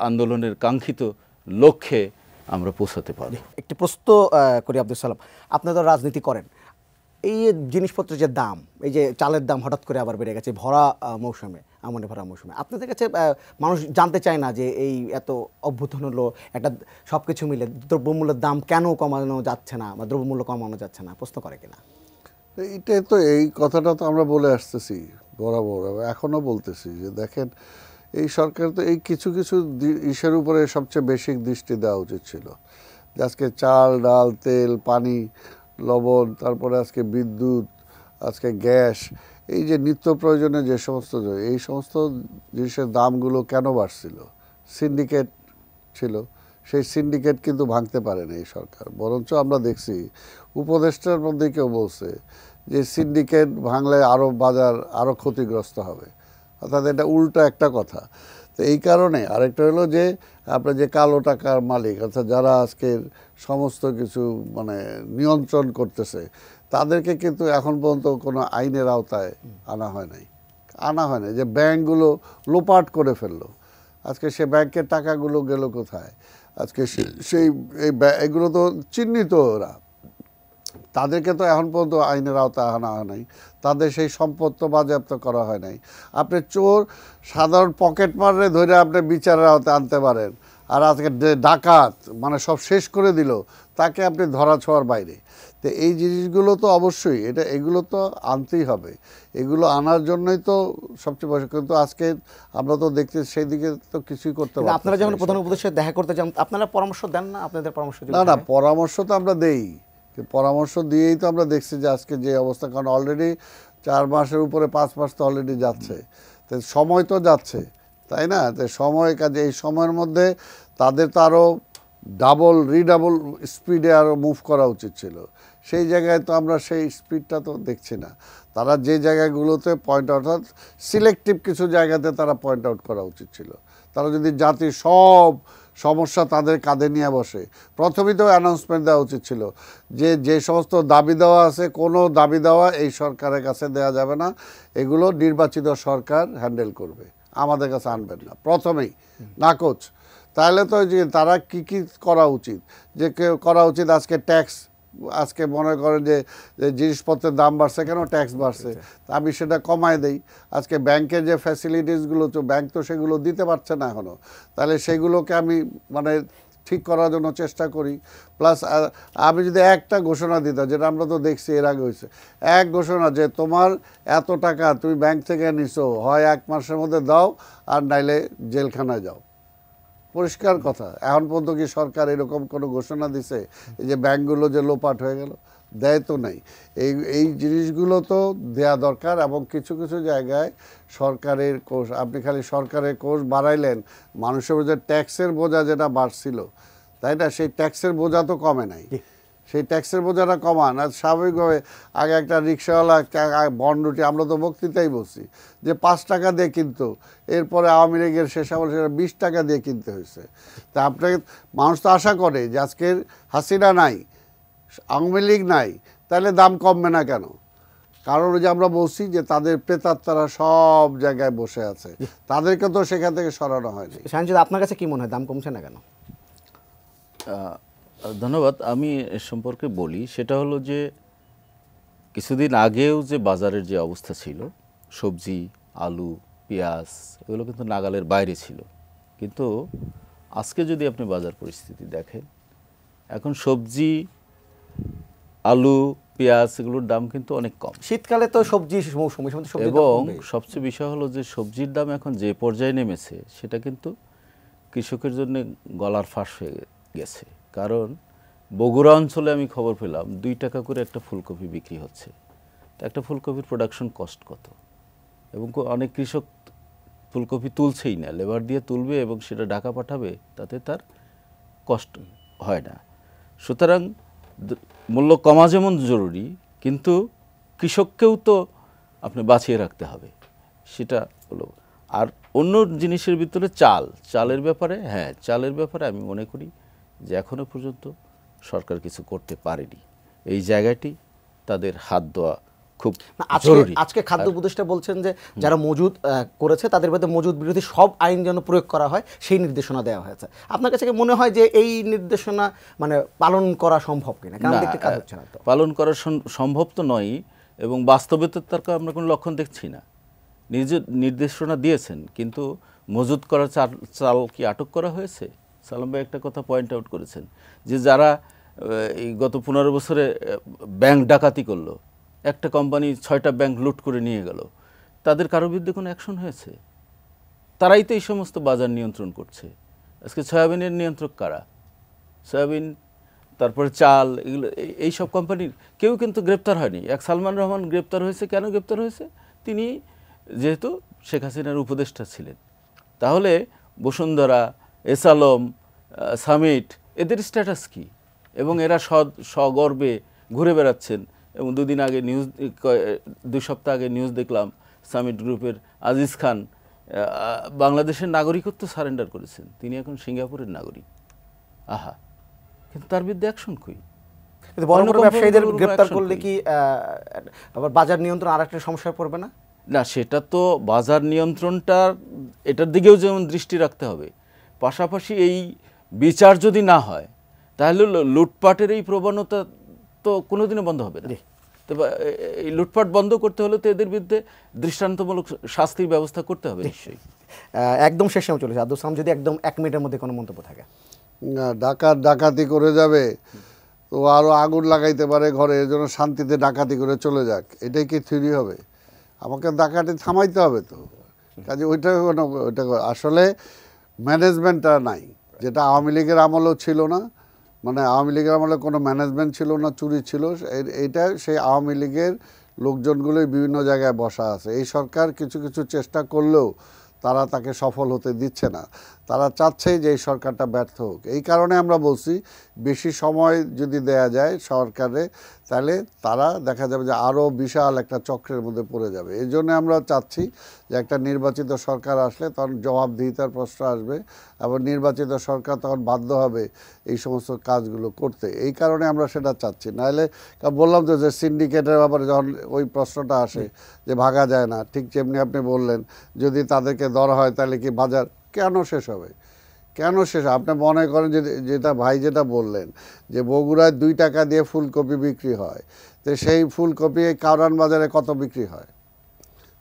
আন্দোলনের কাঙ্ক্ষিত লক্ষ্যে আমরা পৌঁছাতে পারি। একটি প্রশ্ন করি আব্দুল সালাম, আপনারা তো রাজনীতি করেন, এই জিনিসপত্রের যে দাম, এই যে চালের দাম হঠাৎ করে আবার বেড়ে গেছে ভরা মৌসুমে, আমনে ভরা মৌসুমে, আপনাদের কাছে মানুষ জানতে চায় না যে এই এত অভ্যুত্থান হলো, একটা সব কিছু মিলে দ্রব্যমূল্যের দাম কেন কমানো যাচ্ছে না বা দ্রব্যমূল্য কমানো যাচ্ছে না, প্রশ্ন করে কিনা? এইটাই তো, এই কথাটা তো আমরা বলে আসতেছি বরাবর, এখনও বলতেছি যে দেখেন এই সরকার তো এই কিছু কিছু ইস্যুর উপরে সবচেয়ে বেশি দৃষ্টি দেওয়া উচিত ছিল। যে আজকে চাল, ডাল, তেল, পানি, লবণ, তারপরে আজকে বিদ্যুৎ, আজকে গ্যাস, এই যে নিত্য প্রয়োজনে যে সমস্ত, এই সমস্ত জিনিসের দামগুলো কেন বাড়ছিল? সিন্ডিকেট ছিল, সেই সিন্ডিকেট কিন্তু ভাঙতে পারেনি এই সরকার। বরঞ্চ আমরা দেখছি উপদেষ্টার মধ্যে কেউ বলছে যে সিন্ডিকেট ভাঙলে আরও বাজার আরও ক্ষতিগ্রস্ত হবে, অর্থাৎ এটা উল্টা একটা কথা। তো এই কারণে আরেকটা হলো যে আপনার যে কালো টাকার মালিক, অর্থাৎ যারা আজকের সমস্ত কিছু মানে নিয়ন্ত্রণ করতেছে, তাদেরকে কিন্তু এখন পর্যন্ত কোনো আইনের আওতায় আনা হয় নাই। যে ব্যাংকগুলো লোপাট করে ফেললো, আজকে সে ব্যাংকের টাকাগুলো গেল কোথায়? আজকে সেই এগুলো তো চিহ্নিত, ওরা, তাদেরকে তো এখন পর্যন্ত আইনের আওতায় আনা হয় নাই, তাদের সেই সম্পদ তো বাজেয়াপ্ত করা হয় নাই। আপনি চোর সাধারণ পকেট মারে ধরে আপনি বিচারের আওতায় আনতে পারেন, আর আজকে ডাকাত মানে সব শেষ করে দিল, তাকে আপনি ধরা ছোঁয়ার বাইরে। তো এই জিনিসগুলো তো অবশ্যই এগুলো তো আনতেই হবে, এগুলো আনার জন্যই তো সবচেয়ে বড়। কিন্তু আজকে আমরা তো দেখতে সেই দিকে তো কিছুই করতে পারছি না। আপনারা যখন প্রধান উপদেষ্টার দেখা করতে যান, আপনারা পরামর্শ দেন না? আপনাদের পরামর্শ না, পরামর্শ তো আমরা দেই, পরামর্শ দিয়েই তো আমরা দেখছি যে আজকে যে অবস্থা, কারণ অলরেডি 4 মাসের উপরে 5 মাস তো অলরেডি যাচ্ছে, তো সময় তো যাচ্ছে, তাই না? তো সময় কাজে এই সময়ের মধ্যে তাদের তো আরও রিডাবল স্পিডে আরও মুভ করা উচিত ছিল। সেই জায়গায় তো আমরা সেই স্পিডটা তো দেখছি না। তারা যে জায়গাগুলোতে পয়েন্ট আউট, অর্থাৎ সিলেক্টিভ কিছু জায়গাতে তারা পয়েন্ট আউট করা উচিত ছিল। তারা যদি জাতির সব সমস্যা তাদের কাঁধে নিয়ে বসে, প্রথমেই তো অ্যানাউন্সমেন্ট দেওয়া উচিত ছিল যে যে সমস্ত দাবি দেওয়া আছে, কোনো দাবি দেওয়া এই সরকারের কাছে দেওয়া যাবে না, এগুলো নির্বাচিত সরকার হ্যান্ডেল করবে, আমাদের কাছে আনবেন না, প্রথমেই নাকচ। তাহলে তো যে তারা কি কি করা উচিত, যে করা উচিত আজকে ট্যাক্স, আজকে মনে করেন যে জিনিসপত্রের দাম বাড়ছে, কেন ট্যাক্স বাড়ছে, আমি সেটা কমায় দেই। আজকে ব্যাংকের যে ফ্যাসিলিটিসগুলো, তো ব্যাংক তো সেগুলো দিতে পারছে না এখনও, তাহলে সেগুলোকে আমি মানে ঠিক করার জন্য চেষ্টা করি। প্লাস আমি যদি একটা ঘোষণা দিতাম, যেটা আমরা তো দেখছি এর আগে হয়েছে, এক ঘোষণা যে তোমার এত টাকা তুমি ব্যাংক থেকে নিছো, হয় 1 মাসের মধ্যে দাও, আর নাইলে জেলখানায় যাও, পরিষ্কার কথা। এখন পর্যন্ত কি সরকার এরকম কোনো ঘোষণা দিছে? এই যে ব্যাংকগুলো যে লোপাট হয়ে গেল, দেয় তো নাই। এই জিনিসগুলো তো দেয়া দরকার। এবং কিছু কিছু জায়গায় সরকারের কোষ, আপনি খালি সরকারের কোষ বাড়াইলেন, মানুষের যে ট্যাক্সের বোঝা যেটা বাড়ছিল, তাই না, সেই ট্যাক্সের বোঝা তো কমে নাই। সেই ট্যাক্সের বোঝাটা কমান। আর স্বাভাবিকভাবে আগে একটা রিক্সাওয়ালা বন্ডুটি, আমরা তো বক্তৃতাই বলছি যে 5 টাকা দিয়ে কিনতো, এরপরে আওয়ামী লীগের শেষ আমলে সেটা 20 টাকা দিয়ে কিনতে হয়েছে। তা আপনাকে মানুষ তো আশা করে যে আজকের হাসিনা নাই, আওয়ামী লীগ নাই, তাহলে দাম কমবে না কেন? কারণ ওই যে আমরা বলছি যে তাদের প্রেতাত্মারা সব জায়গায় বসে আছে, তাদেরকে তো সেখান থেকে সরানো হয়নি। শাহিন, আপনার কাছে কি মনে হয় দাম কমছে না কেন? ধন্যবাদ। আমি এ সম্পর্কে বলি, সেটা হলো যে কিছুদিন আগেও যে বাজারের যে অবস্থা ছিল, সবজি, আলু, পেঁয়াজ, এগুলো কিন্তু নাগালের বাইরে ছিল। কিন্তু আজকে যদি আপনি বাজার পরিস্থিতি দেখেন, এখন সবজি, আলু, পেঁয়াজ এগুলোর দাম কিন্তু অনেক কম। শীতকালে তো সবজি মৌসুমী, এবং সবচেয়ে বিষয় হলো যে সবজির দাম এখন যে পর্যায়ে নেমেছে, সেটা কিন্তু কৃষকের জন্য গলার ফাঁস হয়ে গেছে। কারণ বগুড়া অঞ্চলে আমি খবর পেলাম 2 টাকা করে একটা ফুলকপি বিক্রি হচ্ছে। তো একটা ফুলকপির প্রোডাকশন কস্ট কত, এবং অনেক কৃষক ফুলকপি তুলছেই না, লেবার দিয়ে তুলবে এবং সেটা ঢাকা পাঠাবে, তাতে তার কষ্ট হয় না। সুতরাং মূল্য কমা যেমন জরুরি, কিন্তু কৃষককেও তো আপনি বাঁচিয়ে রাখতে হবে, সেটা হলো। আর অন্য জিনিসের ভিতরে চালের ব্যাপারে, হ্যাঁ চালের ব্যাপারে আমি মনে করি যে এখনো পর্যন্ত সরকার কিছু করতে পারেনি। এই জায়গাটি তাদের হাত দেওয়া খুব জরুরি। আজকে খাদ্য উপদেষ্টা বলছেন যে যারা মজুদ করেছে তাদের বিরুদ্ধে মজুদ বিরোধী সব আইন যেন প্রয়োগ করা হয় সেই নির্দেশনা দেওয়া হয়েছে। আপনার কাছে কি মনে হয় যে এই নির্দেশনা মানে পালন করা সম্ভব কিনা? কারণ দেখতে কাজ হচ্ছে না। তো পালন করা সম্ভব তো নয়, এবং বাস্তবে তো তার আমরা কোনো লক্ষণ দেখছি না। নির্দেশনা দিয়েছেন, কিন্তু মজুদ করা চাল কি আটক করা হয়েছে? সালাম ভাই একটা কথা পয়েন্ট আউট করেছেন যে যারা এই গত 15 বছরে ব্যাংক ডাকাতি করলো, একটা কোম্পানি 6টা ব্যাংক লুট করে নিয়ে গেল, তাদের কারোর বিরুদ্ধে কোনো অ্যাকশন হয়েছে? তারাই তো এই সমস্ত বাজার নিয়ন্ত্রণ করছে। আজকে সয়াবিনের নিয়ন্ত্রক কারা? সয়াবিন, তারপরে চাল, এগুলো এইসব কোম্পানির কেউ কিন্তু গ্রেপ্তার হয়নি। এক সালমান রহমান গ্রেপ্তার হয়েছে। কেন গ্রেপ্তার হয়েছে? তিনি যেহেতু শেখ হাসিনার উপদেষ্টা ছিলেন। তাহলে বসুন্ধরা, এসালম, সামিট, এদের স্ট্যাটাস কি? এবং এরা সগর্বে ঘুরে বেড়াচ্ছেন। এবং 2 সপ্তাহ আগে নিউজ দেখলাম সামিট গ্রুপের আজিজ খান বাংলাদেশের নাগরিকত্ব সারেন্ডার করেছেন, তিনি এখন সিঙ্গাপুরের নাগরিক। আহা, কিন্তু তার বিরুদ্ধে অ্যাকশন কই? বড় বড় ব্যবসায়ীদের গ্রেপ্তার করলে কি আবার বাজার নিয়ন্ত্রণ আরেকটা সমস্যায় পড়বে না? না, সেটা তো বাজার নিয়ন্ত্রণটা, এটার দিকেও যেমন দৃষ্টি রাখতে হবে, পাশাপাশি এই বিচার যদি না হয় তাহলে লুটপাটের এই প্রবণতা তো কোনোদিনও বন্ধ হবে না। তবে এই লুটপাট বন্ধ করতে হলে তো এদের বিরুদ্ধে দৃষ্টান্তমূলক শাস্তির ব্যবস্থা করতে হবে নিশ্চয়ই। একদম শেষে চলেছে আব্দুল সালাম, যদি একদম 1 মিনিটের মধ্যে কোনো মন্তব্য থাকে। না, ডাকাতি করে যাবে তো আরও আগুন লাগাইতে পারে ঘরে, এর জন্য শান্তিতে ডাকাতি করে চলে যাক, এটাই কি থিওরি হবে? আমাকে ডাকাতি থামাইতে হবে তো। কাজে ওইটা আসলে ম্যানেজমেন্টটা নাই, যেটা আওয়ামী লীগের আমলেও ছিল না। মানে আওয়ামী লীগের আমলে কোনো ম্যানেজমেন্ট ছিল না, চুরি ছিল। এইটা সেই আওয়ামী লীগের লোকজনগুলোই বিভিন্ন জায়গায় বসা আছে। এই সরকার কিছু কিছু চেষ্টা করলেও তারা তাকে সফল হতে দিচ্ছে না। তারা চাচ্ছে যে এই সরকারটা ব্যর্থ হোক। এই কারণে আমরা বলছি বেশি সময় যদি দেয়া যায় সরকারে, তাহলে তারা দেখা যাবে যে আরও বিশাল একটা চক্রের মধ্যে পড়ে যাবে। এই জন্য আমরা চাচ্ছি যে একটা নির্বাচিত সরকার আসলে তখন জবাবদিহিতার প্রশ্ন আসবে, এবং নির্বাচিত সরকার তখন বাধ্য হবে এই সমস্ত কাজগুলো করতে। এই কারণে আমরা সেটা চাচ্ছি। নাহলে বললাম তো যে সিন্ডিকেটের ব্যাপারে যখন ওই প্রশ্নটা আসে যে ভাগা যায় না, ঠিক যেমনি আপনি বললেন যদি তাদেরকে ধরা হয় তাহলে কি বাজার কেন শেষ হবে? কেন শেষ? আপনি মনে করেন যে যেটা বললেন যে বগুড়ায় 2 টাকা দিয়ে ফুলকপি বিক্রি হয়, তো সেই ফুলকপি কারওয়ান বাজারে কত বিক্রি হয়?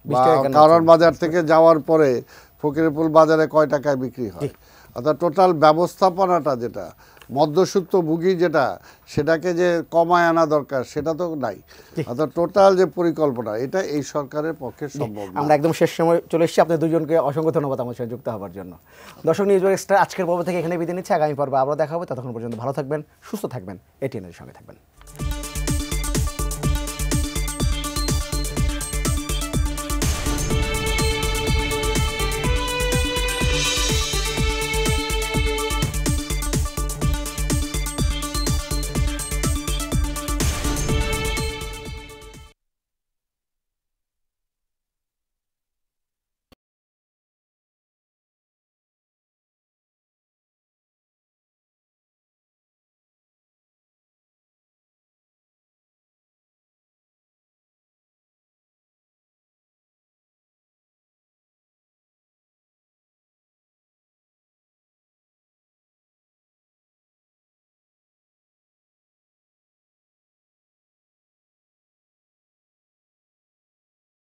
বা কারওয়ান বাজার থেকে যাওয়ার পরে ফকিরপুল বাজারে কয় টাকায় বিক্রি হয়? অর্থাৎ টোটাল ব্যবস্থাপনাটা যেটা মধ্যসূত্রভোগী যেটা, সেটাকে যে কমায় আনা দরকার সেটা তো নাই। অর্থাৎ টোটাল যে পরিকল্পনা, এটা এই সরকারের পক্ষে সম্ভব না। আমরা একদম শেষ সময় চলে এসেছি। আপনাদের দুজনকে অসংখ্য ধন্যবাদ আমার সাথে যুক্ত হওয়ার জন্য। দর্শক, নিউজ এক্সট্রা আজকের পর্ব থেকে এখানে বিদায় নিচ্ছে। আগামী পর্বে আবার দেখা হবে। ততক্ষণ পর্যন্ত ভালো থাকবেন, সুস্থ থাকবেন, এটিএনের সঙ্গে থাকবেন।